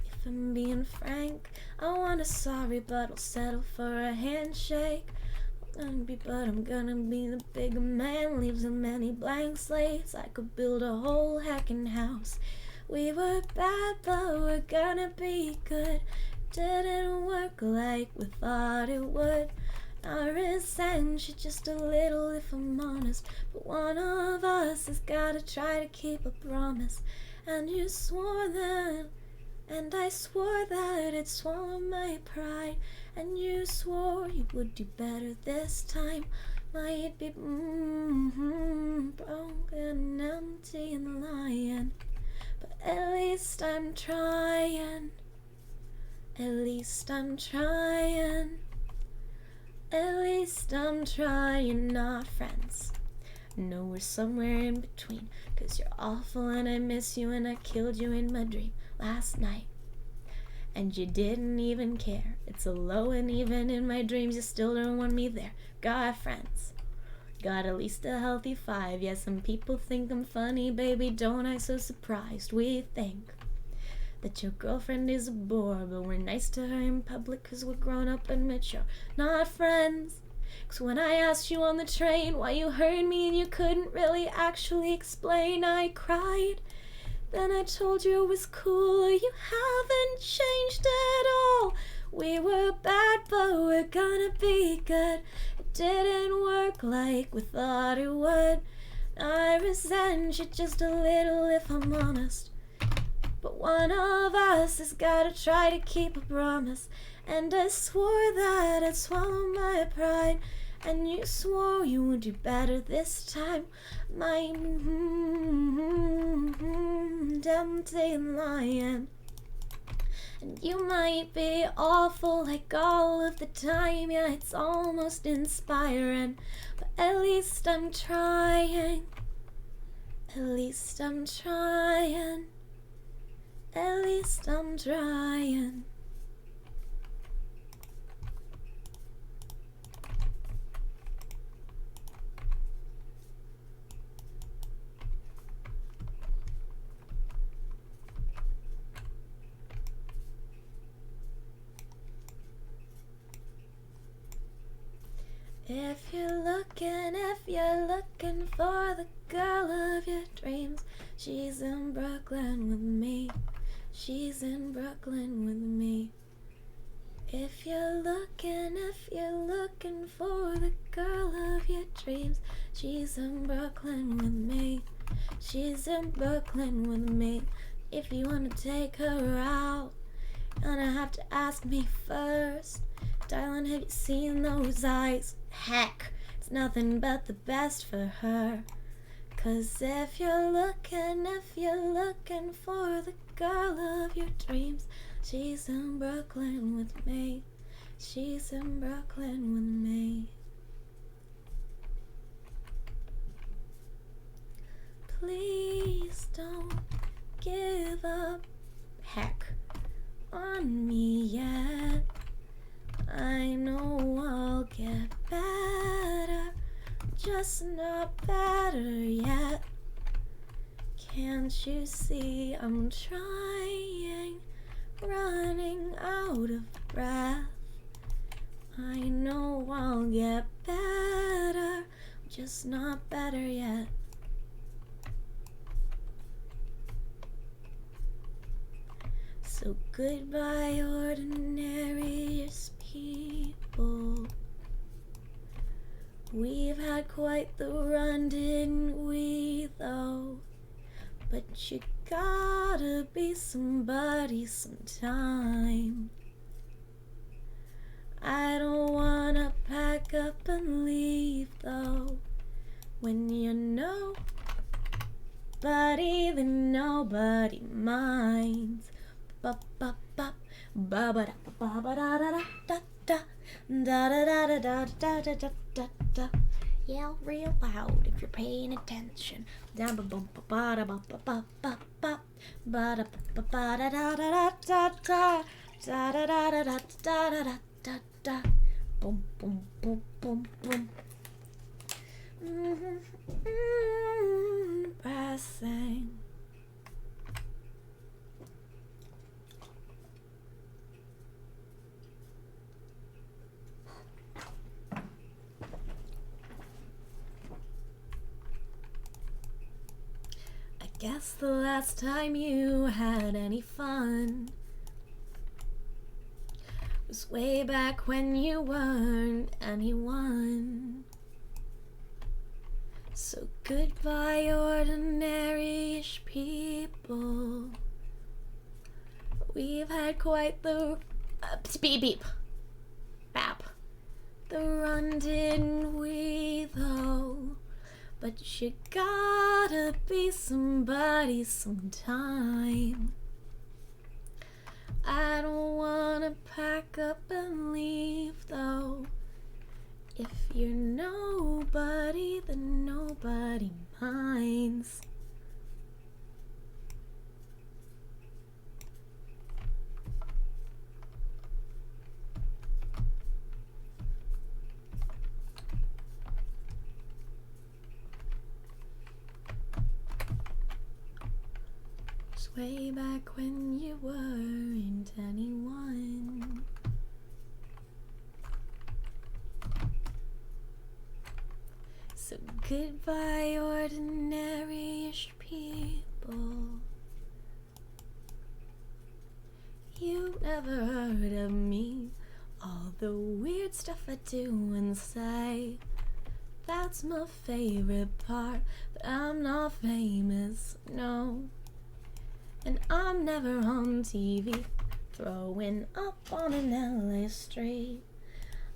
A: If I'm being frank, I want a sorry, but I'll settle for a handshake. I'm gonna be the bigger man, leaves so many blank slates. I could build a whole heckin' house. We were bad, but we're gonna be good. Didn't work like we thought it would. I resent you just a little if I'm honest, but one of us has gotta try to keep a promise. And you swore that, and I swore that it'd swallow my pride. And you swore you would do better this time. Might be broken, empty and lying, but at least I'm trying. At least I'm trying. At least I'm trying, not friends. No, we're somewhere in between. 'Cause you're awful and I miss you and I killed you in my dream last night. And you didn't even care. It's a low and even in my dreams you still don't want me there. Got friends. Got at least a healthy 5. Yeah, some people think I'm funny, baby, don't I? So surprised. We think that your girlfriend is a bore, but we're nice to her in public 'cause we're grown up and mature. Not friends. 'Cause when I asked you on the train why you heard me and you couldn't really actually explain, I cried. Then I told you it was cool. You haven't changed at all. We were bad, but we're gonna be good. It didn't work like we thought it would. I resent you just a little if I'm honest, but one of us has gotta try to keep a promise. And I swore that I'd swallow my pride, and you swore you would do better this time. My empty and lying. And you might be awful like all of the time. Yeah, it's almost inspiring, but at least I'm trying. At least I'm trying. At least I'm trying. If you're looking for the girl of your dreams, She's in Brooklyn with me. She's in Brooklyn with me. If you're looking for the girl of your dreams, she's in Brooklyn with me. She's in Brooklyn with me. If you wanna take her out, gonna have to ask me first. Darling, have you seen those eyes? Heck, it's nothing but the best for her. 'Cause if you're looking for the girl of your dreams, she's in Brooklyn with me. She's in Brooklyn with me. Please don't give up, heck, on me yet. I know I'll get better, just not better yet. Can't you see I'm trying, running out of breath? I know I'll get better, just not better yet. So goodbye, ordinary people. We've had quite the run, didn't we, though? But you gotta be somebody sometime. I don't wanna pack up and leave, though, when you're nobody, then nobody minds. Ba ba ba ba ba ba ba da da da da da da da da da da da da da da. Yell real loud if you're paying attention. Da ba ba ba da ba ba ba ba ba ba da ba ba da da da da da da da da da da da da da da da. Boom boom boom boom boom. Passing. Guess the last time you had any fun was way back when you weren't anyone. So goodbye, ordinary-ish people. We've had quite the beep beep bap. The run, didn't we, though? But you gotta be somebody sometime. I don't wanna pack up and leave, though. If you're nobody, then nobody minds. Way back when you weren't anyone. So goodbye, ordinary-ish people. You never heard of me, all the weird stuff I do and say. That's my favorite part, that I'm not famous, no. And I'm never on TV, throwing up on an LA street.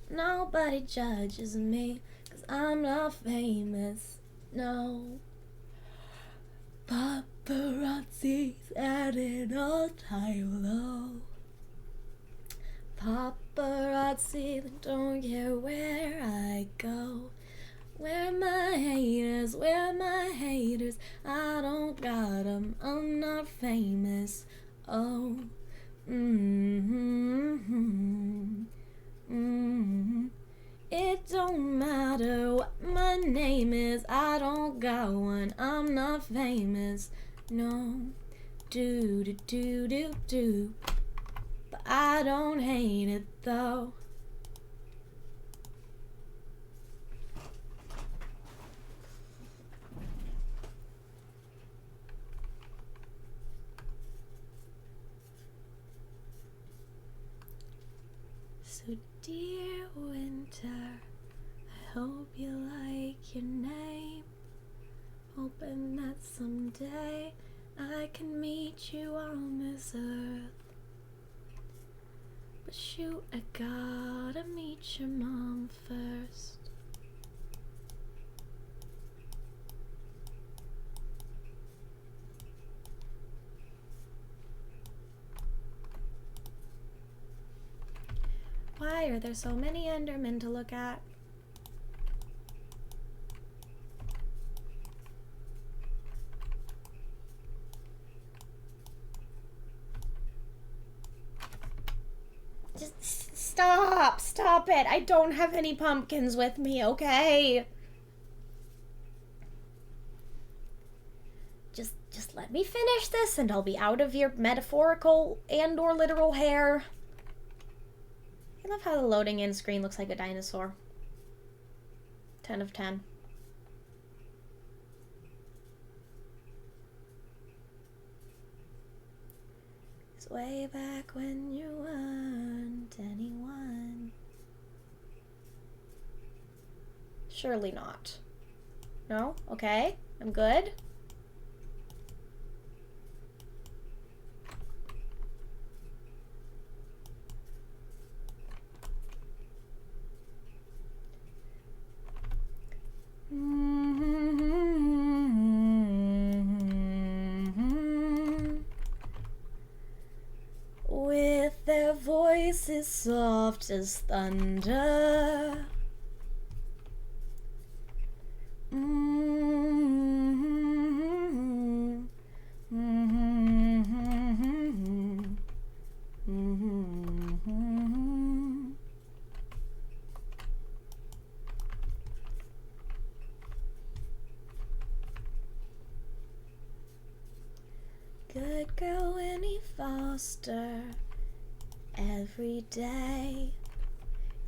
A: Nobody judges me, 'cause I'm not famous, no. Paparazzi's at an all-time low. Paparazzi, they don't care where I go. Where my haters, I don't got 'em, I'm not famous, oh, It don't matter what my name is, I don't got one, I'm not famous, no, do, but I don't hate it though. So dear winter, I hope you like your name. Hoping that someday I can meet you on this earth. But shoot, I gotta meet your mom first. Why are there so many Endermen to look at? Just stop it. I don't have any pumpkins with me, okay? Just let me finish this and I'll be out of your metaphorical and or literal hair. I love how the loading in screen looks like a dinosaur. 10 of 10. It's way back when you weren't anyone. Surely not. No? Okay. I'm good. With their voices soft as thunder. Good girl Winnie Foster. Every day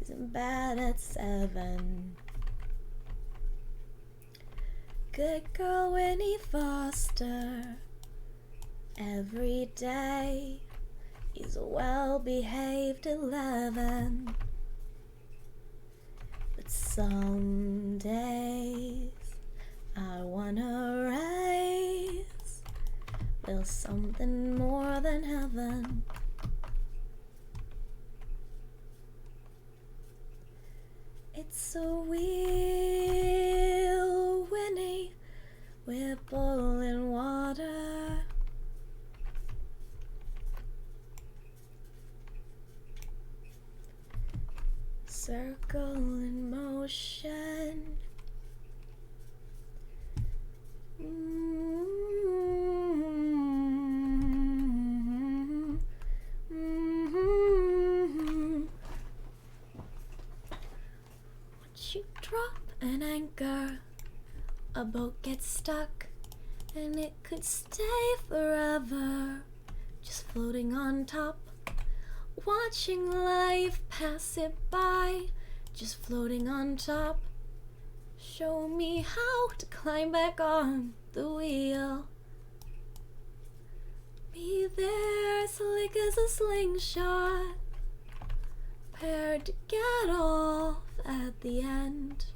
A: isn't bad at 7. Good girl Winnie Foster. Every day is a well-behaved 11. But some days I wanna rise. Will something more than heaven. It's a wheel, Winnie, we're boiling water. Circle in motion. Once you drop an anchor, a boat gets stuck, and it could stay forever, just floating on top, watching life pass it by, just floating on top. Show me how to climb back on the wheel. Be there slick as a slingshot, prepared to get off at the end.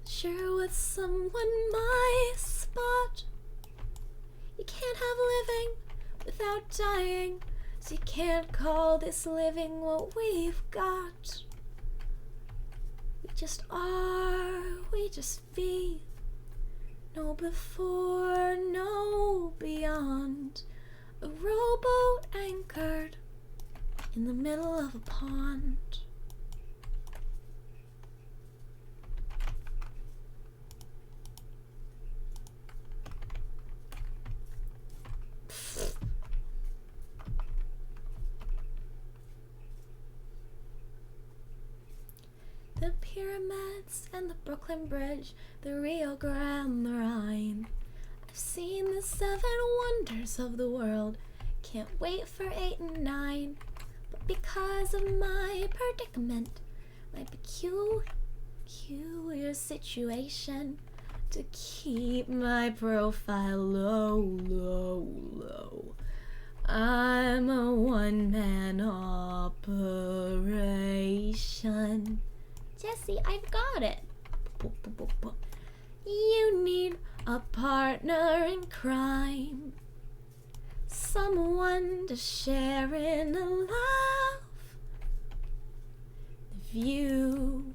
A: Share with someone my spot. You can't have living without dying, so you can't call this living what we've got. We just are, we just be. No before, no beyond. A rowboat anchored in the middle of a pond. The pyramids and the Brooklyn Bridge, the Rio Grande, the Rhine. I've seen the 7 wonders of the world. Can't wait for 8 and 9. But because of my predicament, my peculiar situation, to keep my profile low, I'm a one-man operation. Jesse, I've got it. You need a partner in crime. Someone to share in a laugh. The view.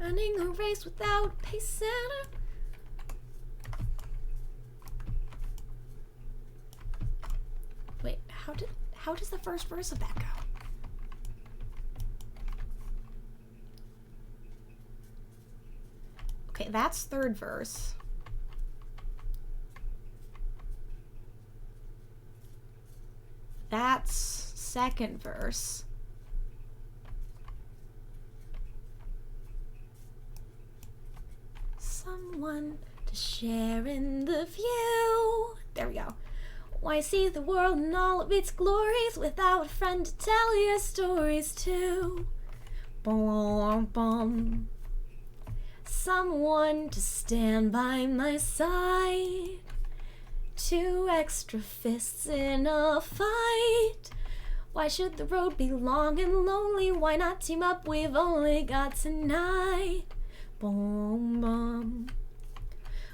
A: Running a race without pace setter. Wait, how does the first verse of that go? Okay, that's third verse. That's second verse. Someone to share in the view. There we go. Why see the world in all of its glories without a friend to tell your stories to? Boom, boom. Someone to stand by my side. 2 extra fists in a fight. Why should the road be long and lonely? Why not team up? We've only got tonight. Boom, boom.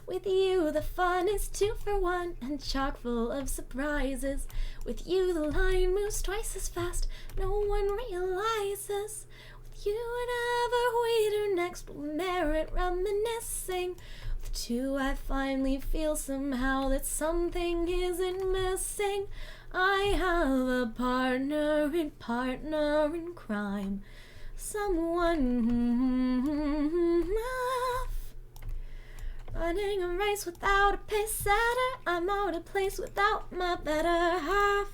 A: With you the fun is 2 for 1 and chock full of surprises. With you the line moves twice as fast, no one realizes. With you whatever we do next will merit reminiscing. With 2 I finally feel somehow that something isn't missing. I have a partner in crime. Someone running a race without a pace setter. I'm out of place without my better half.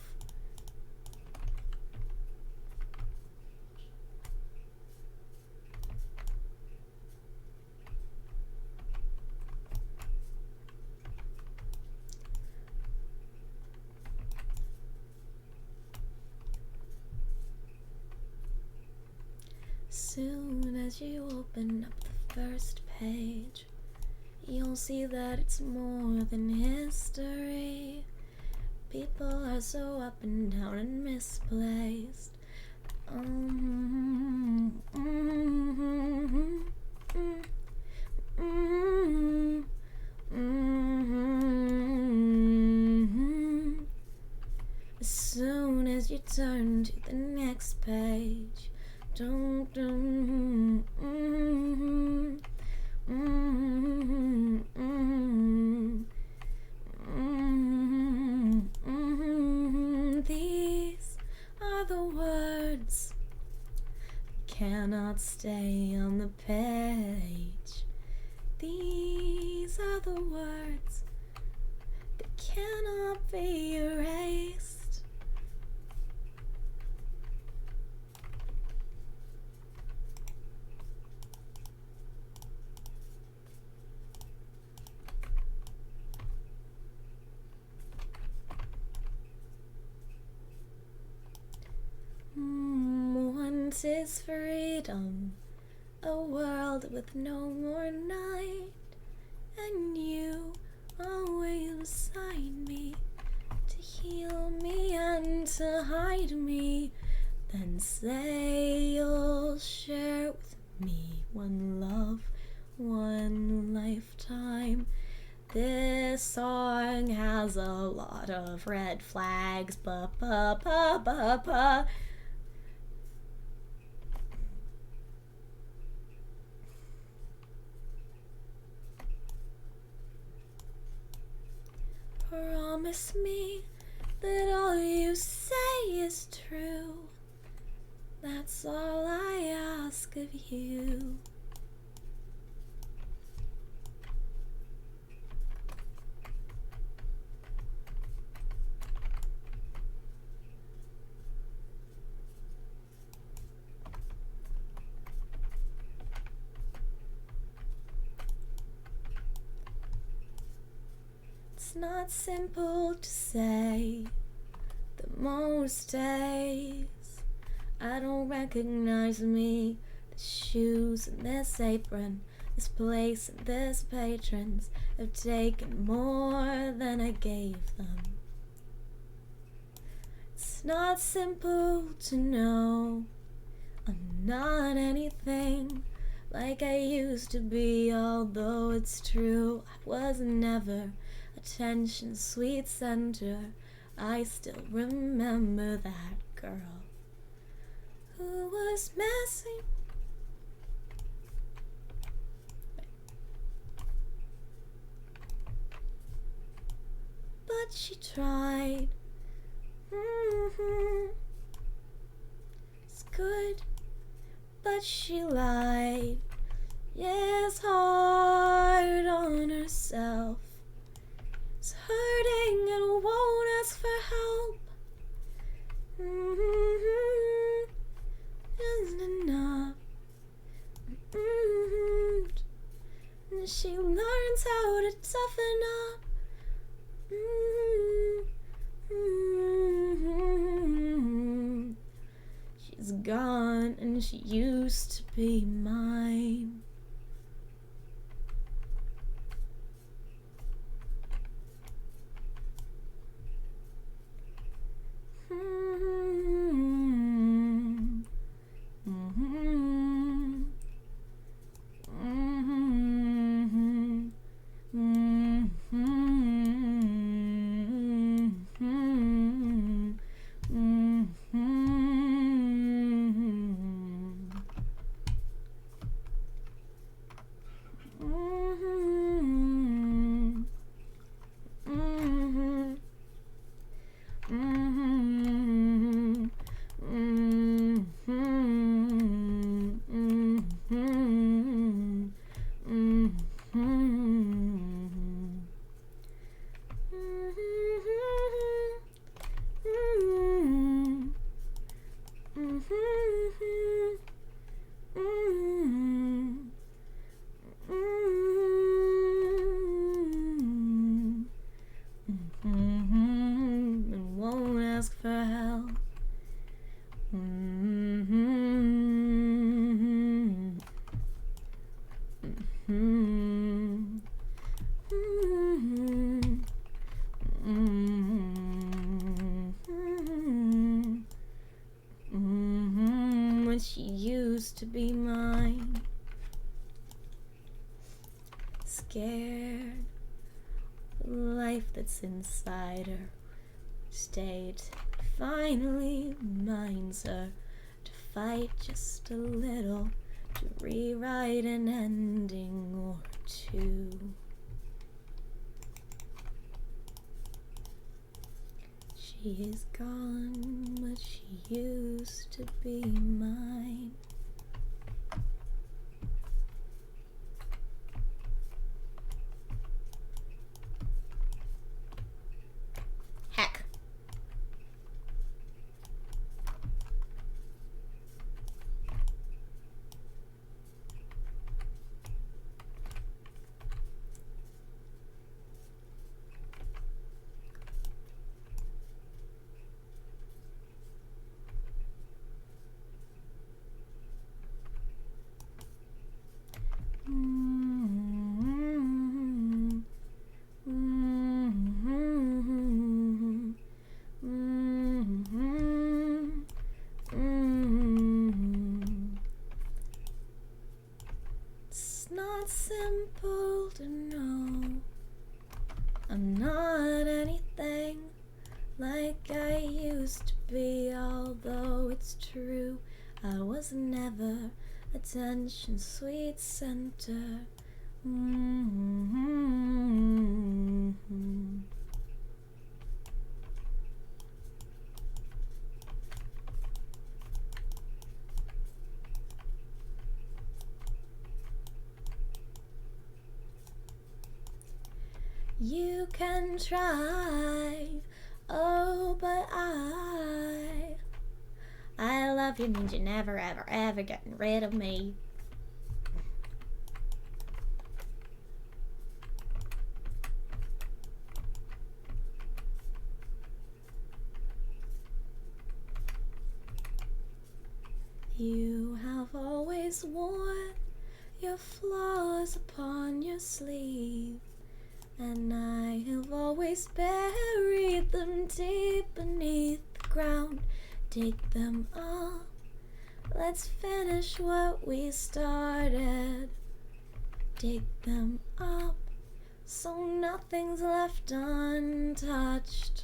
A: Soon as you open up the first page, you'll see that it's more than history. People are so up and down and misplaced. As soon as you turn to the next page, these are the words that cannot stay on the page. These are the words that cannot be erased. Once is freedom, a world with no more night, and you always beside me to heal me and to hide me. Then say you'll share with me one love, one lifetime. This song has a lot of red flags, ba ba ba ba ba. Promise me that all you say is true. That's all I ask of you. It's not simple to say that most days I don't recognize me. The shoes and this apron, this place and this patrons have taken more than I gave them. not simple to know I'm not anything like I used to be, although it's true I was never attention sweet center. I still remember that girl who was messy. But she tried. It's good, but she lied. Yes, hard on herself. It's hurting and won't ask for help. Isn't enough. And she learns how to toughen up. She's gone and she used to be mine. And won't ask for help. When she used to be mine. Scared the life that's inside her state finally reminds her to fight just a little, to rewrite an ending or two. She is gone, but she used to be mine. Heck. It's not simple to know I'm not anything like I used to be, although it's true I was never attention sweet center. You can try, oh, but I love you means you're never, ever, ever getting rid of me. You have always worn your flaws upon your sleeve, and I have always buried them deep beneath the ground, dig them up. Let's finish what we started. Dig them up so nothing's left untouched.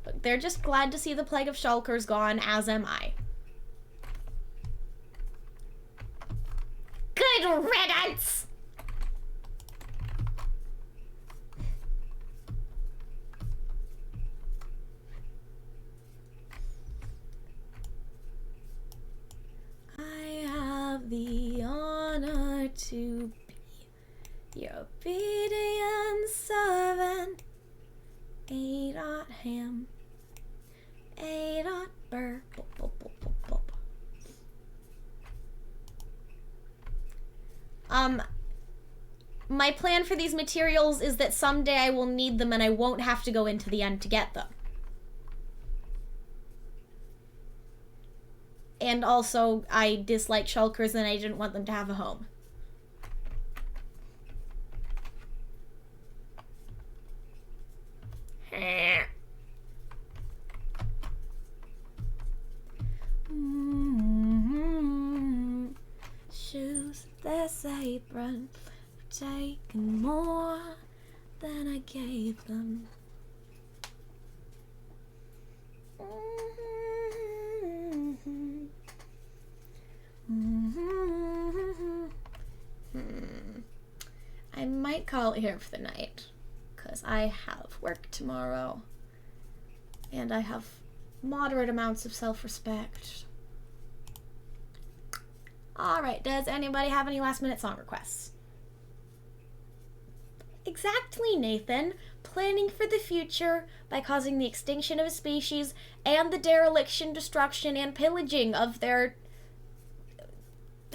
A: Look, they're just glad to see the plague of shulkers gone, as am I. Good riddance! I have the honor to be your obedient servant. A.Ham, A.Burr. My plan for these materials is that someday I will need them and I won't have to go into the end to get them. And also, I dislike shulkers and I didn't want them to have a home. Shoes, this apron, taken more than I gave them. I might call it here for the night, because I have work tomorrow, and I have moderate amounts of self-respect. Alright, does anybody have any last-minute song requests? Exactly, Nathan. Planning for the future by causing the extinction of a species and the dereliction, destruction, and pillaging of their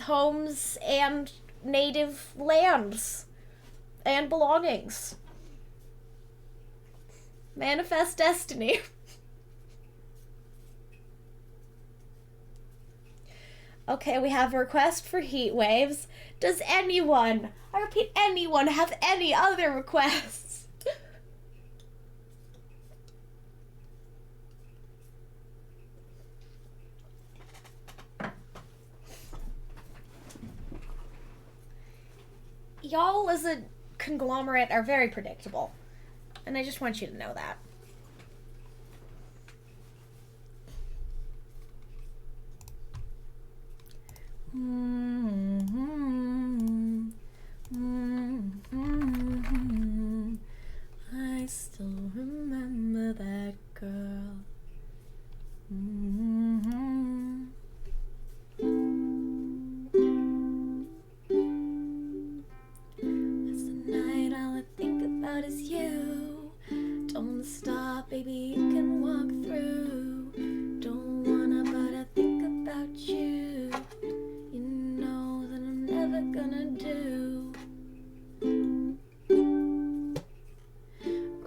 A: homes and native lands and belongings. Manifest destiny. Okay, we have a request for heat waves. Does anyone, I repeat, anyone have any other requests? Y'all as a conglomerate are very predictable, and I just want you to know that. I still remember that girl. As the night all I think about is you. Don't stop, baby, you can walk through. Don't wanna, but I think about you. You know that I'm never gonna do.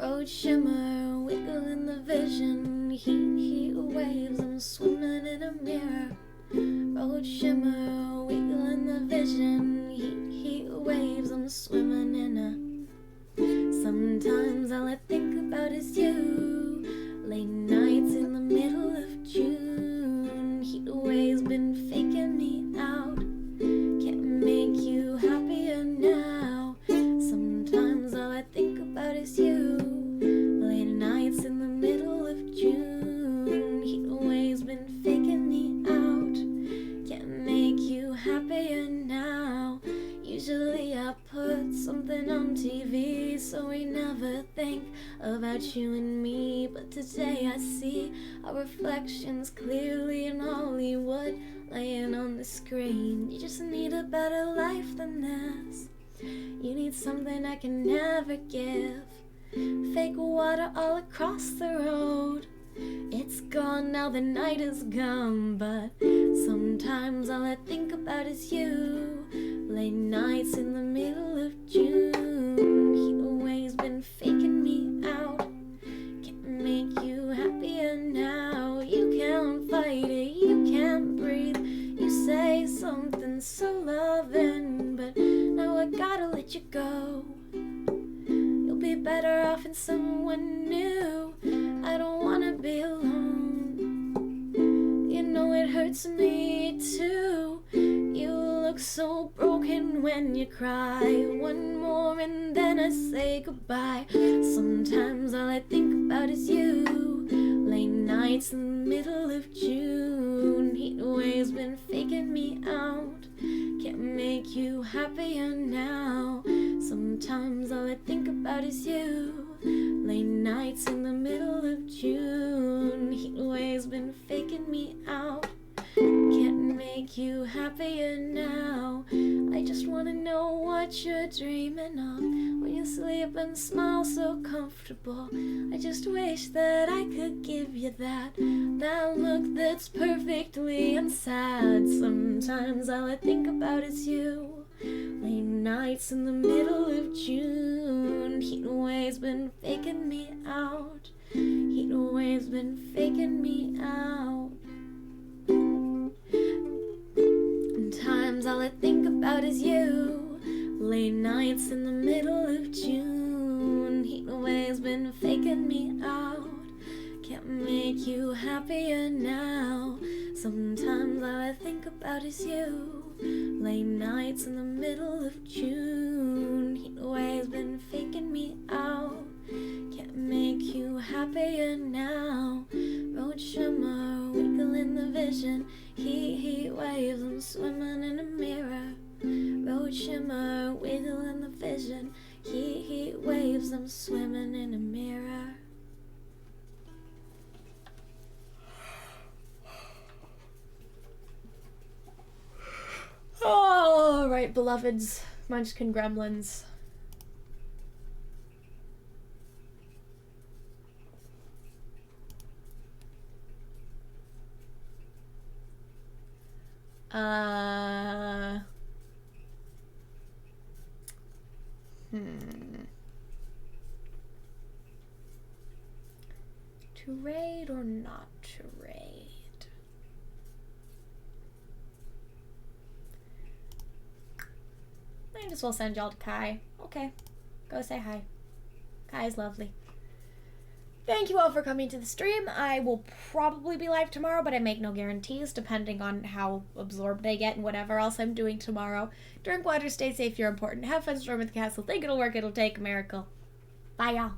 A: Road shimmer, wiggle in the vision. Heat waves, I'm swimming in a mirror. Road shimmer, wiggle in the vision. Heat waves, I'm swimming in a. Sometimes all I think about is you. Late nights in the middle of June. Heat waves been faking me out. Can't make you happier now. Sometimes all I think about is you. Late nights in the middle of June. Heat waves been faking me out. Can't make you happier now. Usually I put something on TV so we never think about you and me. But today I see our reflections clearly in Hollywood laying on the screen. You just need a better life than this. You need something I can never give. Fake water all across the road. It's gone now, the night is gone. But sometimes all I think about is you. Late nights in the middle of June. Heat waves been faking me out. Can't make you happier now. You can't fight it, you can't breathe. You say something so loving, but now I gotta let you go. You'll be better off in someone new. I don't wanna be alone. You know it hurts me too. You look so broken when you cry. One more and then I say goodbye. Sometimes all I think about is you. Late nights in the middle of June. Heat waves been faking me out. Can't make you happier now. Sometimes all I think about is you. Late nights in the middle of June. Heat waves been faking me out. Can't make you happier now. I just wanna know what you're dreaming of when you sleep and smile so comfortable. I just wish that I could give you that look that's perfectly unsad. Sometimes all I think about is you. Late nights in the middle of June. Heat waves been faking me out. Heat waves been faking me out. Sometimes all I think about is you. Late nights in the middle of June. Heat waves been faking me out. Can't make you happier now. Sometimes all I think about is you. Late nights in the middle of June. Heat waves been faking me out. Can't make you happier now. Road shimmer, wiggle in the vision. Heat waves, I'm swimming in a mirror. Road shimmer, wiggle in the vision. Heat waves, I'm swimming in a mirror. All right, beloveds, Munchkin Gremlins. To raid or not to raid? Might as well send y'all to Kai. Okay, go say hi. Kai's lovely. Thank you all for coming to the stream. I will probably be live tomorrow, but I make no guarantees depending on how absorbed I get and whatever else I'm doing tomorrow. Drink water, stay safe, you're important. Have fun storming the castle. Think it'll work, it'll take a miracle. Bye, y'all.